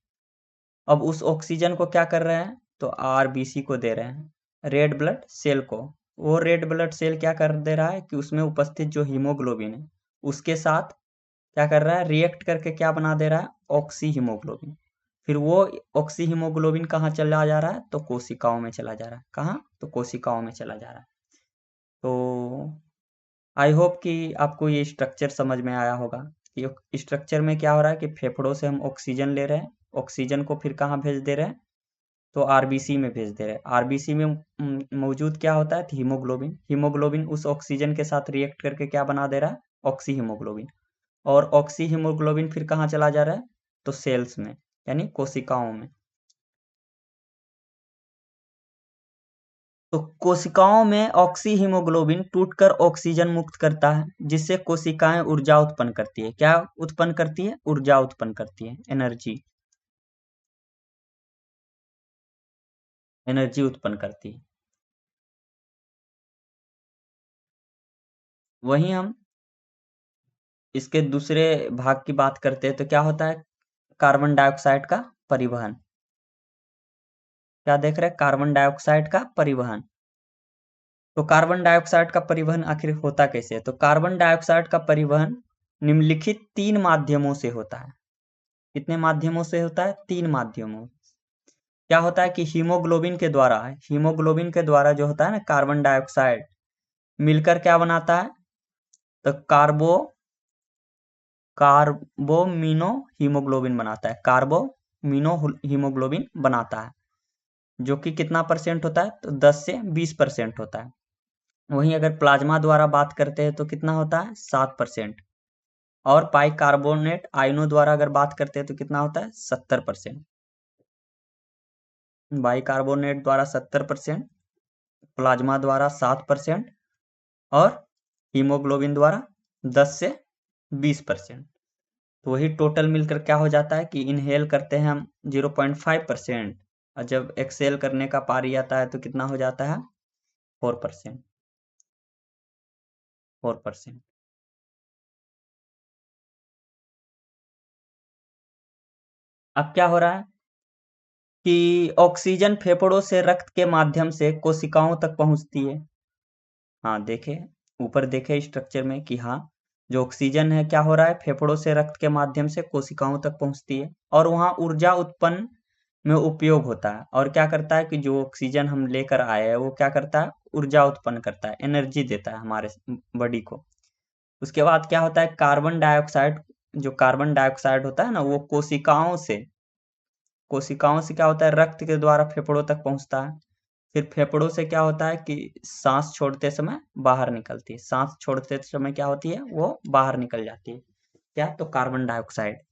अब उस ऑक्सीजन को क्या कर रहे हैं, तो आरबीसी को दे रहे हैं, रेड ब्लड सेल को। वो रेड ब्लड सेल क्या कर दे रहा है कि उसमें उपस्थित जो हीमोग्लोबिन है उसके साथ क्या कर रहा है, रिएक्ट करके क्या बना दे रहा है, ऑक्सी हीमोग्लोबिन। फिर वो ऑक्सी हीमोग्लोबिन कहाँ चला जा रहा है, तो कोशिकाओं में चला जा रहा है। कहाँ, तो कोशिकाओं में चला जा रहा है। तो आई होप कि आपको ये स्ट्रक्चर समझ में आया होगा कि स्ट्रक्चर में क्या हो रहा है कि फेफड़ों से हम ऑक्सीजन ले रहे हैं, ऑक्सीजन को फिर कहाँ भेज दे रहे हैं, तो आरबीसी में भेज दे रहे हैं। आरबीसी में मौजूद क्या होता है, हीमोग्लोबिन। हीमोग्लोबिन उस ऑक्सीजन के साथ रिएक्ट करके क्या बना दे रहा है, ऑक्सी हीमोग्लोबिन। और ऑक्सी हीमोग्लोबिन फिर कहाँ चला जा रहा है, तो सेल्स में, यानी कोशिकाओं में। तो कोशिकाओं में ऑक्सी हीमोग्लोबिन टूटकर ऑक्सीजन मुक्त करता है, जिससे कोशिकाएं ऊर्जा उत्पन्न करती है। क्या उत्पन्न करती है, ऊर्जा उत्पन्न करती है, एनर्जी, एनर्जी उत्पन्न करती है। वहीं हम इसके दूसरे भाग की बात करते हैं तो क्या होता है, कार्बन डाइऑक्साइड का परिवहन। क्या देख रहे हैं, कार्बन डाइऑक्साइड का परिवहन। तो कार्बन डाइऑक्साइड का परिवहन आखिर होता कैसे है? तो कार्बन डाइऑक्साइड का परिवहन निम्नलिखित 3 माध्यमों से होता है। कितने माध्यमों से होता है? 3 माध्यमों। क्या होता है कि हीमोग्लोबिन के द्वारा जो होता है ना कार्बन डाइऑक्साइड मिलकर क्या बनाता है? तो कार्बोमिनो हीमोग्लोबिन बनाता है। कार्बोमिनो हीमोग्लोबिन बनाता है, जो कि कितना परसेंट होता है? तो 10 से 20% होता है। वहीं अगर प्लाज्मा द्वारा बात करते हैं तो कितना होता है? 7%। और पाइकार्बोनेट आयनों द्वारा अगर बात करते हैं तो कितना होता है? 70%। बाइकार्बोनेट द्वारा 70%, प्लाज्मा द्वारा 7% और हीमोग्लोबिन द्वारा 10 से 20%। तो वही टोटल मिलकर क्या हो जाता है कि इनहेल करते हैं हम 0.5%, और जब एक्सेल करने का पारी आता है तो कितना हो जाता है? 4%। 4%। अब क्या हो रहा है कि ऑक्सीजन फेफड़ों से रक्त के माध्यम से कोशिकाओं तक पहुंचती है। हाँ देखे, ऊपर देखे स्ट्रक्चर में कि हाँ, जो ऑक्सीजन है क्या हो रहा है? फेफड़ों से रक्त के माध्यम से कोशिकाओं तक पहुंचती है और वहां ऊर्जा उत्पन्न में उपयोग होता है। और क्या करता है कि जो ऑक्सीजन हम लेकर आए हैं वो क्या करता है? ऊर्जा उत्पन्न करता है, एनर्जी देता है हमारे बॉडी को। उसके बाद क्या होता है? जो कार्बन डाइऑक्साइड होता है ना, वो कोशिकाओं से क्या होता है? रक्त के द्वारा फेफड़ों तक पहुंचता है। फिर फेफड़ों से क्या होता है कि सांस छोड़ते समय बाहर निकलती है। सांस छोड़ते समय क्या होती है? वो बाहर निकल जाती है। क्या? तो कार्बन डाइऑक्साइड।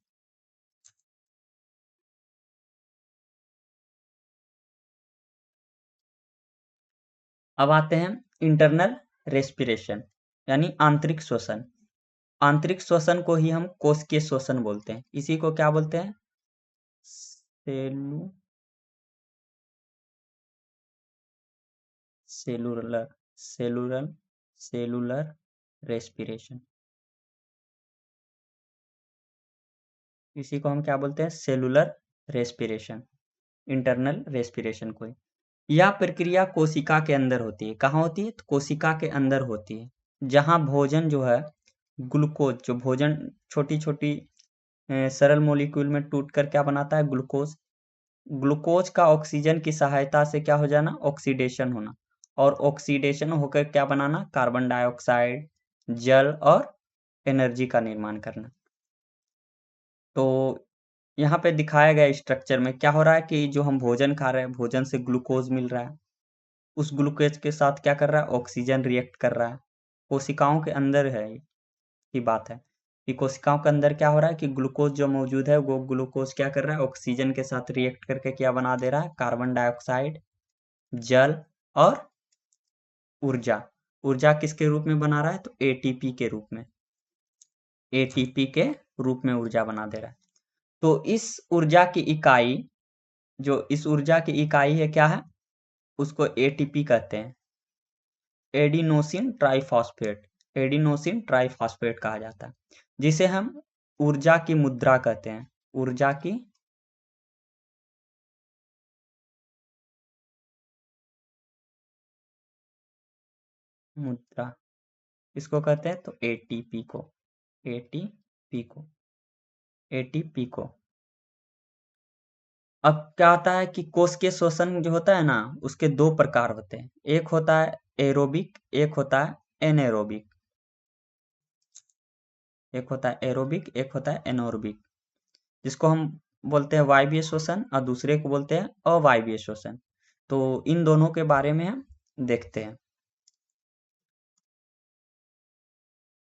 अब आते हैं इंटरनल रेस्पिरेशन, यानी आंतरिक श्वसन। आंतरिक श्वसन को ही हम कोशिकीय श्वसन बोलते हैं। इसी को क्या बोलते हैं? सेलु सेलुलर सेलुलर सेलुलर रेस्पिरेशन। इसी को हम क्या बोलते हैं? सेलुलर रेस्पिरेशन, इंटरनल रेस्पिरेशन को। यह प्रक्रिया कोशिका के अंदर होती है। कहाँ होती है? तो कोशिका के अंदर होती है, जहाँ भोजन जो है, ग्लूकोज, जो भोजन छोटी छोटी सरल मॉलिक्यूल में टूट कर क्या बनाता है? ग्लूकोज। ग्लूकोज का ऑक्सीजन की सहायता से क्या हो जाना? ऑक्सीडेशन होना। और ऑक्सीडेशन होकर क्या बनाना? कार्बन डाइऑक्साइड, जल और एनर्जी का निर्माण करना। तो यहाँ पे दिखाया गया स्ट्रक्चर में क्या हो रहा है कि जो हम भोजन खा रहे हैं, भोजन से ग्लूकोज मिल रहा है। उस ग्लूकोज के साथ क्या कर रहा है? ऑक्सीजन रिएक्ट कर रहा है। कोशिकाओं के अंदर है की बात है कि कोशिकाओं के अंदर क्या हो रहा है कि ग्लूकोज जो मौजूद है, वो ग्लूकोज क्या कर रहा है? ऑक्सीजन के साथ रिएक्ट करके क्या बना दे रहा है? कार्बन डाइऑक्साइड, जल और ऊर्जा। ऊर्जा किसके रूप में बना रहा है? तो एटीपी के रूप में। एटीपी के रूप में ऊर्जा बना दे रहा है। तो इस ऊर्जा की इकाई है क्या है? उसको एटीपी कहते हैं। एडिनोसिन ट्राइफॉस्फेट कहा जाता है, जिसे हम ऊर्जा की मुद्रा कहते हैं। ऊर्जा की मुद्रा इसको कहते हैं। तो एटीपी को एटीपी को अब क्या होता है कि कोशिकीय श्वसन जो होता है ना, उसके दो प्रकार होते हैं। एक होता है एरोबिक, एक होता है एनएरोबिक। एक होता है एरोबिक, एक होता है एनोरोबिक, जिसको हम बोलते हैं वायवीय श्वसन और दूसरे को बोलते हैं अवायवीय श्वसन। तो इन दोनों के बारे में हम देखते हैं।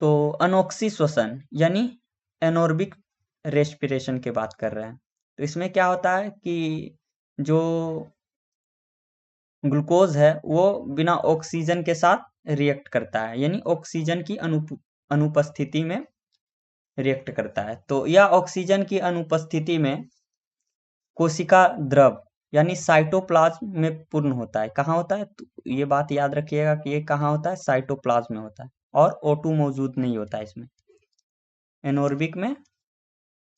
तो अनोक्सी श्वसन यानी एनोर्बिक रेस्पिरेशन की बात कर रहे हैं। तो इसमें क्या होता है कि जो ग्लूकोज है वो बिना ऑक्सीजन के साथ रिएक्ट करता है, यानी ऑक्सीजन की अनुपस्थिति में रिएक्ट करता है। तो यह ऑक्सीजन की अनुपस्थिति में कोशिका द्रव यानी साइटोप्लाज्म में पूर्ण होता है। कहाँ होता है? तो ये बात याद रखिएगा कि ये कहाँ होता है? साइटोप्लाज्म में होता है। और O2 मौजूद नहीं होता है इसमें। एनोर्बिक में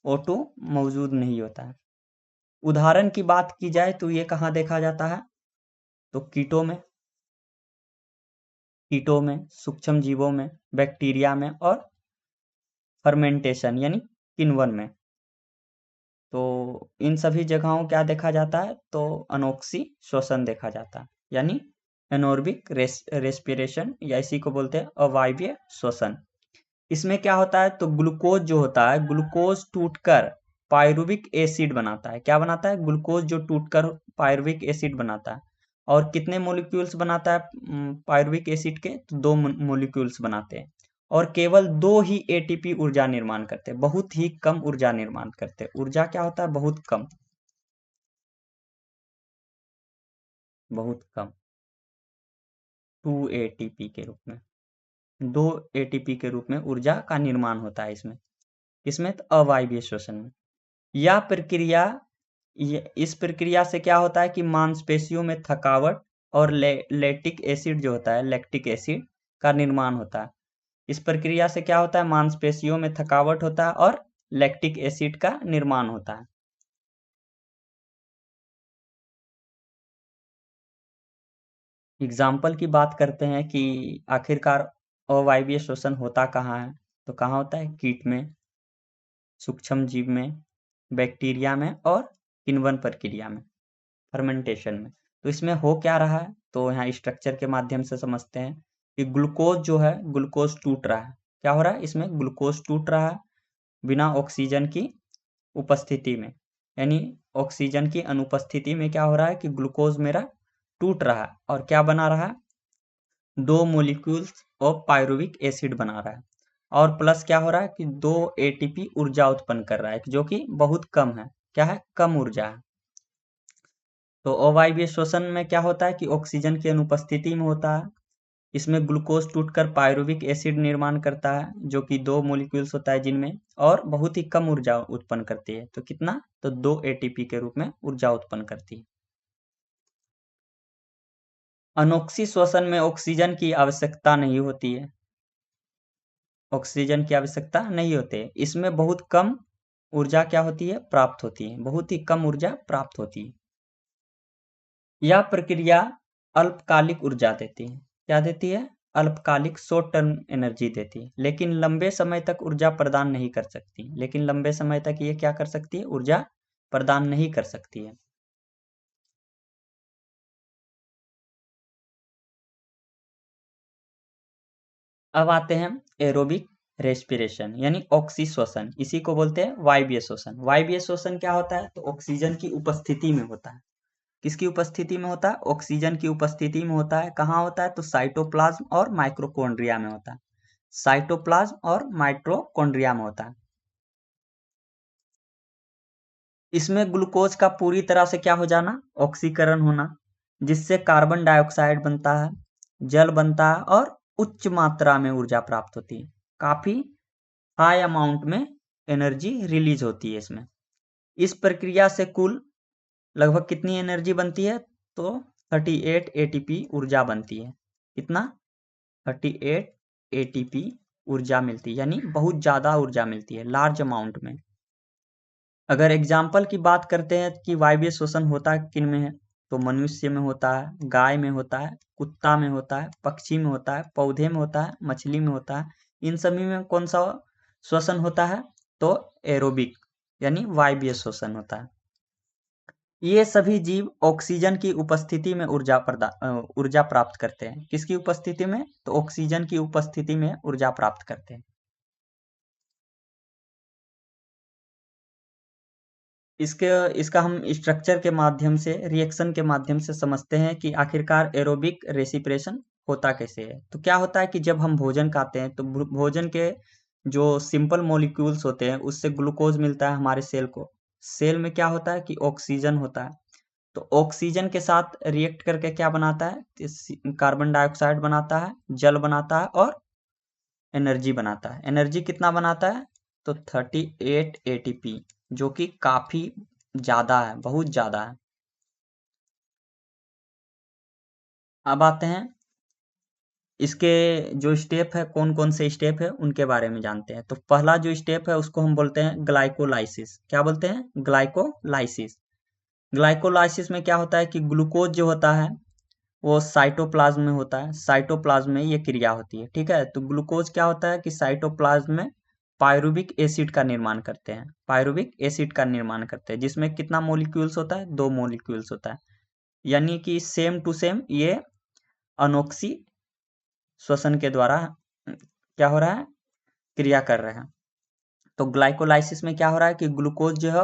O2 मौजूद नहीं होता है। उदाहरण की बात की जाए तो ये कहाँ देखा जाता है? तो कीटों में। कीटों में, सूक्ष्म जीवों में, बैक्टीरिया में और फर्मेंटेशन यानी किण्वन में। तो इन सभी जगहों क्या देखा जाता है, तो अनोक्सी श्वसन देखा जाता है, यानी एनोर्बिक रेस्पिरेशन, या इसी को बोलते हैं अवायवीय श्वसन। इसमें क्या होता है, तो ग्लूकोज जो होता है, ग्लूकोज टूटकर पायरुविक एसिड बनाता है। क्या बनाता है, ग्लूकोज जो टूटकर पायरुविक एसिड बनाता है। और कितने मॉलिक्यूल्स बनाता है पायरुविक एसिड के, तो 2 मॉलिक्यूल्स बनाते हैं। और केवल 2 ही एटीपी ऊर्जा निर्माण करते हैं, बहुत ही कम ऊर्जा निर्माण करते हैं। ऊर्जा क्या होता है, बहुत कम, बहुत कम, 2 एटीपी के रूप में, 2 एटीपी के रूप में ऊर्जा का निर्माण होता है इसमें। इसमें तो अवायवीय श्वसन में यह प्रक्रिया, इस प्रक्रिया से क्या होता है कि मांसपेशियों में थकावट और लैक्टिक एसिड जो होता है, लैक्टिक एसिड का निर्माण होता है। इस प्रक्रिया से क्या होता है, मांसपेशियों में थकावट होता है और लैक्टिक एसिड का निर्माण होता है। एग्जाम्पल की बात करते हैं कि आखिरकार अवायवीय श्वसन होता कहाँ है, तो कहाँ होता है, कीट में, सूक्ष्म जीव में, बैक्टीरिया में और किण्वन प्रक्रिया में, फर्मेंटेशन में। तो इसमें हो क्या रहा है, तो यहाँ स्ट्रक्चर के माध्यम से समझते हैं कि ग्लूकोज जो है, ग्लूकोज टूट रहा है। क्या हो रहा है, इसमें ग्लूकोज टूट रहा है बिना ऑक्सीजन की उपस्थिति में, यानी ऑक्सीजन की अनुपस्थिति में क्या हो रहा है कि ग्लूकोज मेरा टूट रहा है और क्या बना रहा है, 2 मॉलिक्यूल्स ऑफ पायरुविक एसिड बना रहा है। और प्लस क्या हो रहा है कि 2 एटीपी ऊर्जा उत्पन्न कर रहा है, जो कि बहुत कम है। क्या है, कम ऊर्जा है। तो अवायवीय श्वसन में क्या होता है कि ऑक्सीजन की अनुपस्थिति में होता है। इसमें ग्लूकोज टूटकर पायरुविक एसिड निर्माण करता है, जो कि 2 मॉलिक्यूल्स होता है जिनमें, और बहुत ही कम ऊर्जा उत्पन्न करती है। तो कितना, तो 2 एटीपी के रूप में ऊर्जा उत्पन्न करती है। अनोक्सी श्वसन में ऑक्सीजन की आवश्यकता नहीं होती है, ऑक्सीजन की आवश्यकता नहीं होती है। इसमें बहुत कम ऊर्जा क्या होती है, प्राप्त होती है, बहुत ही कम ऊर्जा प्राप्त होती है। यह प्रक्रिया अल्पकालिक ऊर्जा देती है। क्या देती है, अल्पकालिक शॉर्ट टर्म एनर्जी देती है, लेकिन लंबे समय तक ऊर्जा प्रदान नहीं कर सकती। लेकिन लंबे समय तक ये क्या कर सकती है, ऊर्जा प्रदान नहीं कर सकती है। अब आते हैं एरोबिक रेस्पिरेशन यानी ऑक्सी श्वसन, इसी को बोलते हैं वायवीय श्वसन। वायवीय श्वसन क्या होता है, तो ऑक्सीजन की उपस्थिति में होता है। किसकी उपस्थिति में होता है, ऑक्सीजन की उपस्थिति में होता है। कहाँ होता है, तो साइटोप्लाज्म और माइक्रोकॉन्ड्रिया में होता है। साइटोप्लाज्म और माइटोकॉन्ड्रिया में होता है। इसमें ग्लूकोज का पूरी तरह से क्या हो जाना, ऑक्सीकरण होना, जिससे कार्बन डाइऑक्साइड बनता है, जल बनता है और उच्च मात्रा में ऊर्जा प्राप्त होती है। काफी हाई अमाउंट में एनर्जी रिलीज होती है इसमें। इस प्रक्रिया से कुल लगभग कितनी एनर्जी बनती है, तो 38 एटीपी ऊर्जा बनती है। कितना, 38 एटीपी ऊर्जा मिलती है, यानी बहुत ज्यादा ऊर्जा मिलती है, लार्ज अमाउंट में। अगर एग्जाम्पल की बात करते हैं कि वायवीय श्वसन होता किन में है, तो मनुष्य में होता है, गाय में होता है, कुत्ता में होता है, पक्षी में होता है, पौधे में होता है, मछली में होता है। इन सभी में कौन सा श्वसन होता है, तो एरोबिक यानी वायवीय श्वसन होता है। ये सभी जीव ऑक्सीजन की उपस्थिति में ऊर्जा प्राप्त करते हैं। किसकी उपस्थिति में, तो ऑक्सीजन की उपस्थिति में ऊर्जा प्राप्त करते हैं। इसके इसका हम स्ट्रक्चर के माध्यम से, रिएक्शन के माध्यम से समझते हैं कि आखिरकार एरोबिक रेसिप्रेशन होता कैसे है। तो क्या होता है कि जब हम भोजन खाते हैं, तो भोजन के जो सिंपल मॉलिक्यूल्स होते हैं, उससे ग्लूकोज मिलता है हमारे सेल को। सेल में क्या होता है कि ऑक्सीजन होता है, तो ऑक्सीजन के साथ रिएक्ट करके क्या बनाता है, कार्बन डाइऑक्साइड बनाता है, जल बनाता है और एनर्जी बनाता है। एनर्जी कितना बनाता है, तो 38 एटीपी, जो कि काफी ज्यादा है, बहुत ज्यादा है। अब आते हैं इसके जो स्टेप है, कौन कौन से स्टेप है उनके बारे में जानते हैं। तो पहला जो स्टेप है उसको हम बोलते हैं ग्लाइकोलाइसिस। क्या बोलते हैं, ग्लाइकोलाइसिस। ग्लाइकोलाइसिस में क्या होता है कि ग्लूकोज जो होता है, वो साइटोप्लाज्म में होता है, साइटोप्लाज्म में ये क्रिया होती है, ठीक है। तो ग्लूकोज क्या होता है कि साइटोप्लाज्म में पायरुविक एसिड का निर्माण करते हैं, पायरुविक एसिड का निर्माण करते हैं, जिसमें कितना मोलिक्यूल्स होता है, 2 मोलिक्यूल्स होता है। यानी कि सेम टू सेम ये अनोक्सी श्वसन के द्वारा क्या हो रहा है, क्रिया कर रहे हैं। तो ग्लाइकोलाइसिस में क्या हो रहा है कि ग्लूकोज जो है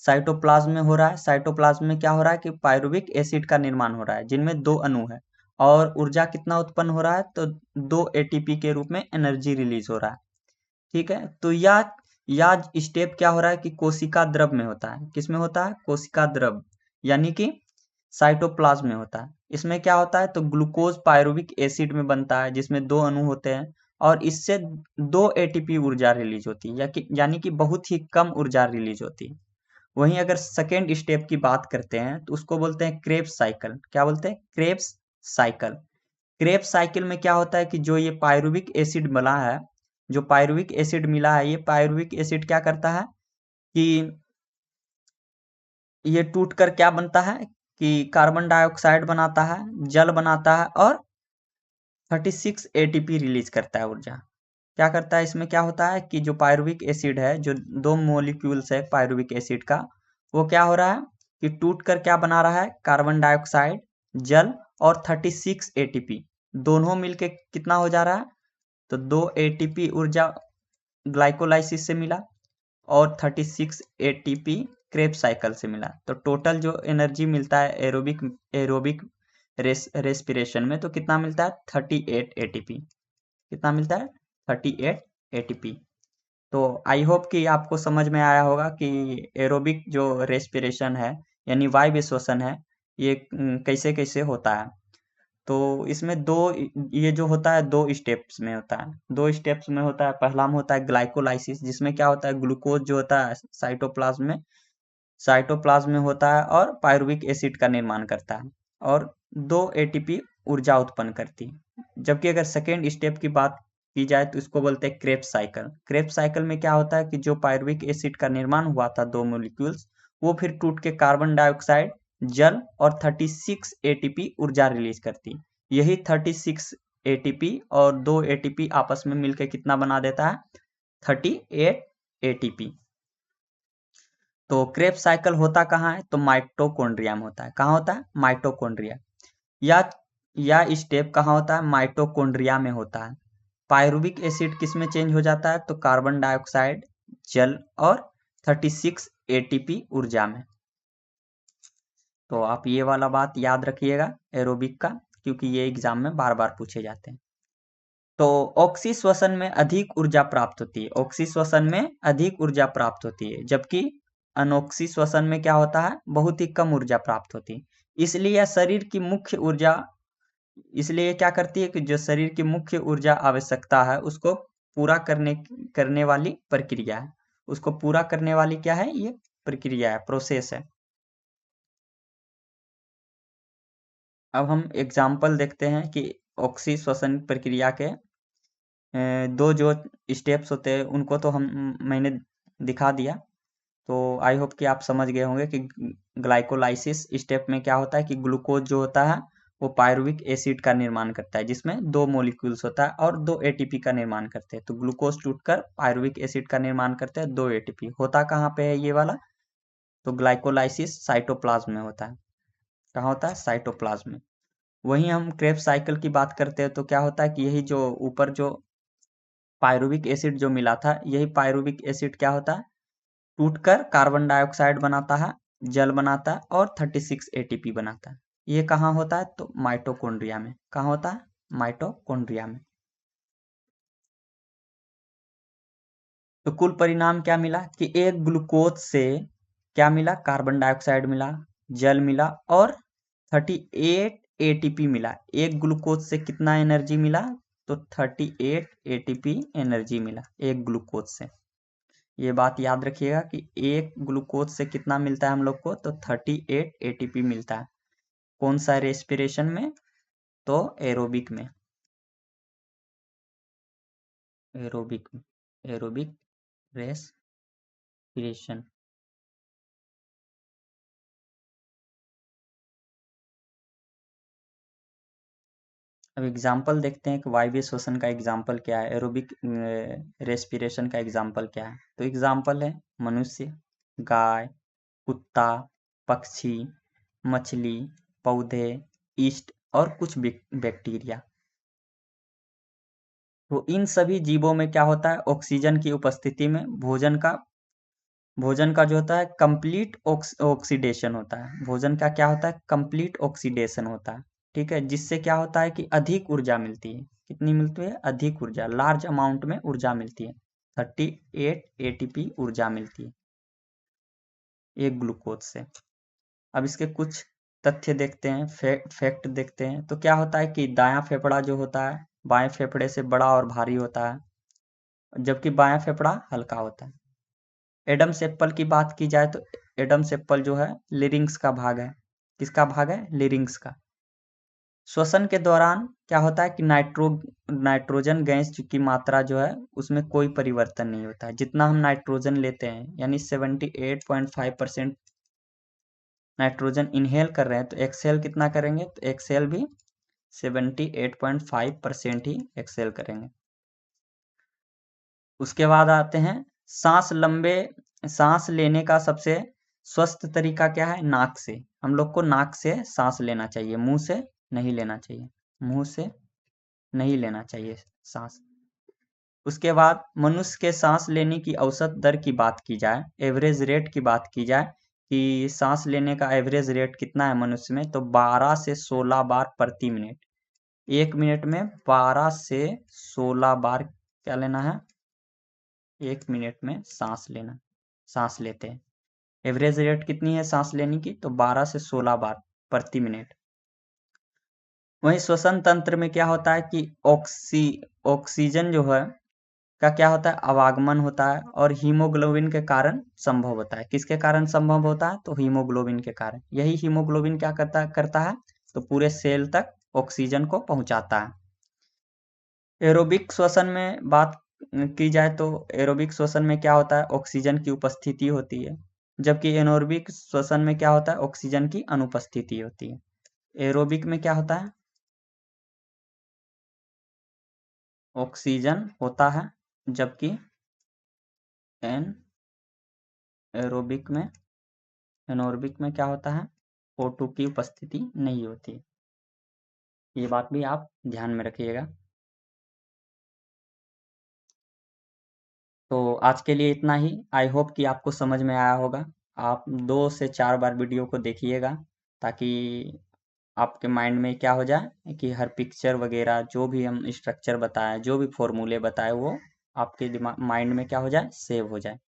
साइटोप्लाज्म में हो रहा है, साइटोप्लाज्म में क्या हो रहा है कि पायरुविक एसिड का निर्माण हो रहा है, जिनमें 2 अणु है, और ऊर्जा कितना उत्पन्न हो रहा है, तो 2 एटीपी के रूप में एनर्जी रिलीज हो रहा है, ठीक है। तो यह स्टेप क्या हो रहा है कि कोशिका द्रव में होता है, किसमें होता है, कोशिका द्रव, यानी कि साइटोप्लाज्म में होता है। इसमें क्या होता है, तो ग्लूकोज पायरुविक एसिड में बनता है, जिसमें 2 अणु होते हैं, और इससे 2 एटीपी ऊर्जा रिलीज होती है, यानी कि बहुत ही कम ऊर्जा रिलीज होती है। वहीं अगर सेकेंड स्टेप की बात करते हैं तो उसको बोलते हैं क्रेब्स साइकिल। क्या बोलते हैं, क्रेब्स साइकिल। क्रेब्स साइकिल में क्या होता है कि जो ये पायरुविक एसिड मिला है, जो पायरुविक एसिड मिला है, ये पायरुविक एसिड क्या करता है कि ये टूट कर क्या बनता है कि कार्बन डाइऑक्साइड बनाता है, जल बनाता है, और 36 एटीपी रिलीज करता है ऊर्जा। क्या करता है, इसमें क्या होता है कि जो पायरुविक एसिड है, जो 2 मोलिक्यूल्स है पायरुविक एसिड का, वो क्या हो रहा है कि टूट कर क्या बना रहा है, कार्बन डाइऑक्साइड, जल, और 36 एटीपी, दोनों मिलके कितना हो जा रहा है, तो 2 एटीपी ऊर्जा ग्लाइकोलाइसिस से मिला, और 36 एटीपी क्रेब्स साइकिल से मिला। तो टोटल जो एनर्जी मिलता है एरोबिक एरोबिक रेस्पिरेशन में, तो कितना मिलता है, 38 एटीपी। कितना मिलता है, 38 एटीपी। तो आई होप कि आपको समझ में आया होगा कि एरोबिक जो रेस्पिरेशन है, यानी वायु श्वसन है, ये कैसे कैसे होता है। तो इसमें दो, ये जो होता है 2 स्टेप्स में होता है, 2 स्टेप्स में होता है। पहला में होता है ग्लाइकोलाइसिस, जिसमें क्या होता है, ग्लूकोज जो होता है साइटोप्लाज्म में होता है और पायरुविक एसिड का निर्माण करता है, और 2 एटीपी ऊर्जा उत्पन्न करती है। जबकि अगर सेकेंड स्टेप की बात की जाए तो इसको बोलते हैं क्रेब्स साइकिल। क्रेब्स साइकिल में क्या होता है कि जो पायरुविक एसिड का निर्माण हुआ था, 2 मोलिक्यूल्स, वो फिर टूट के कार्बन डाइऑक्साइड, जल, और 36 एटीपी ऊर्जा रिलीज करती। यही 36 एटीपी और 2 एटीपी आपस में मिलकर कितना बना देता है, 38 एटीपी। तो क्रेब्स साइकिल होता कहाँ है, तो माइटोकॉन्ड्रिया में होता है। कहाँ होता है, माइटोकॉन्ड्रिया। या या स्टेप कहाँ होता है, माइटोकॉन्ड्रिया में होता है। पायरुविक एसिड किस में चेंज हो जाता है, तो कार्बन डाइऑक्साइड, जल, और 36 एटीपी ऊर्जा में। तो आप ये वाला बात याद रखिएगा एरोबिक का, क्योंकि ये एग्जाम में बार बार पूछे जाते हैं। तो ऑक्सी श्वसन में अधिक ऊर्जा प्राप्त होती है, ऑक्सी श्वसन में अधिक ऊर्जा प्राप्त होती है, जबकि अनोक्सी श्वसन में क्या होता है, बहुत ही कम ऊर्जा प्राप्त होती है। इसलिए यह शरीर की मुख्य ऊर्जा, इसलिए ये क्या करती है कि जो शरीर की मुख्य ऊर्जा आवश्यकता है, उसको पूरा करने करने वाली प्रक्रिया है। उसको पूरा करने वाली क्या है, ये प्रक्रिया है, प्रोसेस है। अब हम एग्जाम्पल देखते हैं कि ऑक्सी श्वसन प्रक्रिया के 2 जो स्टेप्स होते हैं उनको तो मैंने दिखा दिया। तो आई होप कि आप समझ गए होंगे कि ग्लाइकोलाइसिस स्टेप में क्या होता है कि ग्लूकोज जो होता है वो पायरुविक एसिड का निर्माण करता है, जिसमें 2 मोलिक्यूल्स होता है और 2 एटीपी का निर्माण करते हैं। तो ग्लूकोज टूटकर पायरुविक एसिड का निर्माण करते हैं, 2 एटीपी। होता कहाँ पे है ये वाला, तो ग्लाइकोलाइसिस साइटोप्लाज्म में होता है। कहाँ होता है, साइटोप्लाज्म में। वहीं हम क्रेब्स साइकिल की बात करते हैं तो क्या होता है कि यही जो ऊपर जो पायरुविक एसिड जो मिला था, यही पायरुविक एसिड क्या होता है, टूटकर कार्बन डाइऑक्साइड बनाता है, जल बनाता है, और 36 एटीपी बनाता है। ये कहाँ होता है, तो माइटोकॉन्ड्रिया में। कहाँ होता है, माइटोकॉन्ड्रिया में। तो कुल परिणाम क्या मिला कि एक ग्लूकोज से क्या मिला, कार्बन डाइऑक्साइड मिला, जल मिला, और 38 एटीपी मिला। एक ग्लूकोज से कितना एनर्जी मिला, तो 38 एटीपी एनर्जी मिला एक ग्लूकोज से। ये बात याद रखिएगा कि एक ग्लूकोज से कितना मिलता है हम लोग को, तो 38 एटीपी मिलता है। कौन सा रेस्पिरेशन में, तो एरोबिक में, एरोबिक में, एरोबिक रेस्पिरेशन। अब एग्जाम्पल देखते हैं कि वायवीय श्वसन का एग्जाम्पल क्या है, एरोबिक रेस्पिरेशन का एग्जाम्पल क्या है। तो एग्जाम्पल है मनुष्य, गाय, कुत्ता, पक्षी, मछली, पौधे, ईस्ट और कुछ बैक्टीरिया। तो इन सभी जीवों में क्या होता है, ऑक्सीजन की उपस्थिति में भोजन का जो होता है कंप्लीट ऑक्सीडेशन होता है। भोजन का क्या होता है, कंप्लीट ऑक्सीडेशन होता है। ठीक है, जिससे क्या होता है कि अधिक ऊर्जा मिलती है। कितनी मिलती है, अधिक ऊर्जा, लार्ज अमाउंट में ऊर्जा मिलती है। 38 एटीपी ऊर्जा मिलती है एक ग्लूकोज से। अब इसके कुछ तथ्य देखते हैं, फैक्ट देखते हैं। तो क्या होता है कि दायां फेफड़ा जो होता है बाएं फेफड़े से बड़ा और भारी होता है, जबकि बायां फेफड़ा हल्का होता है। एडम्स एप्पल की बात की जाए तो एडम्स एप्पल जो है लिरिंग्स का भाग है। किसका भाग है, लिरिंग्स का। श्वसन के दौरान क्या होता है कि नाइट्रोजन गैस की मात्रा जो है उसमें कोई परिवर्तन नहीं होता है। जितना हम नाइट्रोजन लेते हैं यानी 78.5% नाइट्रोजन इनहेल कर रहे हैं, तो एक्सेल कितना करेंगे, तो एक्सेल भी 78.5% ही एक्सेल करेंगे। उसके बाद आते हैं सांस लेने का सबसे स्वस्थ तरीका क्या है, नाक से। हम लोग को नाक से सांस लेना चाहिए, मुंह से नहीं लेना चाहिए, मुंह से नहीं लेना चाहिए सांस। उसके बाद मनुष्य के सांस लेने की औसत दर की बात की जाए, एवरेज रेट की बात की जाए कि सांस लेने का एवरेज रेट कितना है मनुष्य में, तो 12 से 16 बार प्रति मिनट। 1 मिनट में 12 से 16 बार क्या लेना है, 1 मिनट में सांस लेते हैं। एवरेज रेट कितनी है सांस लेने की, तो 12 से 16 बार प्रति मिनट। वहीं श्वसन तंत्र में क्या होता है कि ऑक्सीजन जो है का क्या होता है, अवागमन होता है और हीमोग्लोबिन के कारण संभव होता है। किसके कारण संभव होता है, तो हीमोग्लोबिन के कारण। यही हीमोग्लोबिन क्या करता है, तो पूरे सेल तक ऑक्सीजन को पहुंचाता है। एरोबिक श्वसन में बात की जाए तो एरोबिक श्वसन में क्या होता है, ऑक्सीजन की उपस्थिति होती है, जबकि एनोरोबिक श्वसन में क्या होता है, ऑक्सीजन की अनुपस्थिति होती है। एरोबिक में क्या होता है, ऑक्सीजन होता है, जबकि एन एनोरोबिक में क्या होता है, O2 की उपस्थिति नहीं होती। ये बात भी आप ध्यान में रखिएगा। तो आज के लिए इतना ही। आई होप कि आपको समझ में आया होगा। आप 2 से 4 बार वीडियो को देखिएगा ताकि आपके माइंड में क्या हो जाए कि हर पिक्चर वगैरह जो भी हम स्ट्रक्चर बताएं, जो भी फॉर्मूले बताए, वो आपके दिमाग माइंड में क्या हो जाए, सेव हो जाए।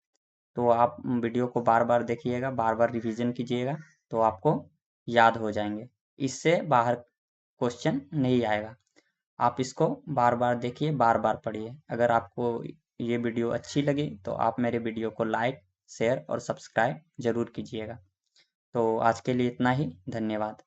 तो आप वीडियो को बार बार देखिएगा, बार बार रिवीजन कीजिएगा, तो आपको याद हो जाएंगे। इससे बाहर क्वेश्चन नहीं आएगा। आप इसको बार बार देखिए, बार बार पढ़िए। अगर आपको ये वीडियो अच्छी लगी तो आप मेरे वीडियो को लाइक, शेयर और सब्सक्राइब जरूर कीजिएगा। तो आज के लिए इतना ही, धन्यवाद।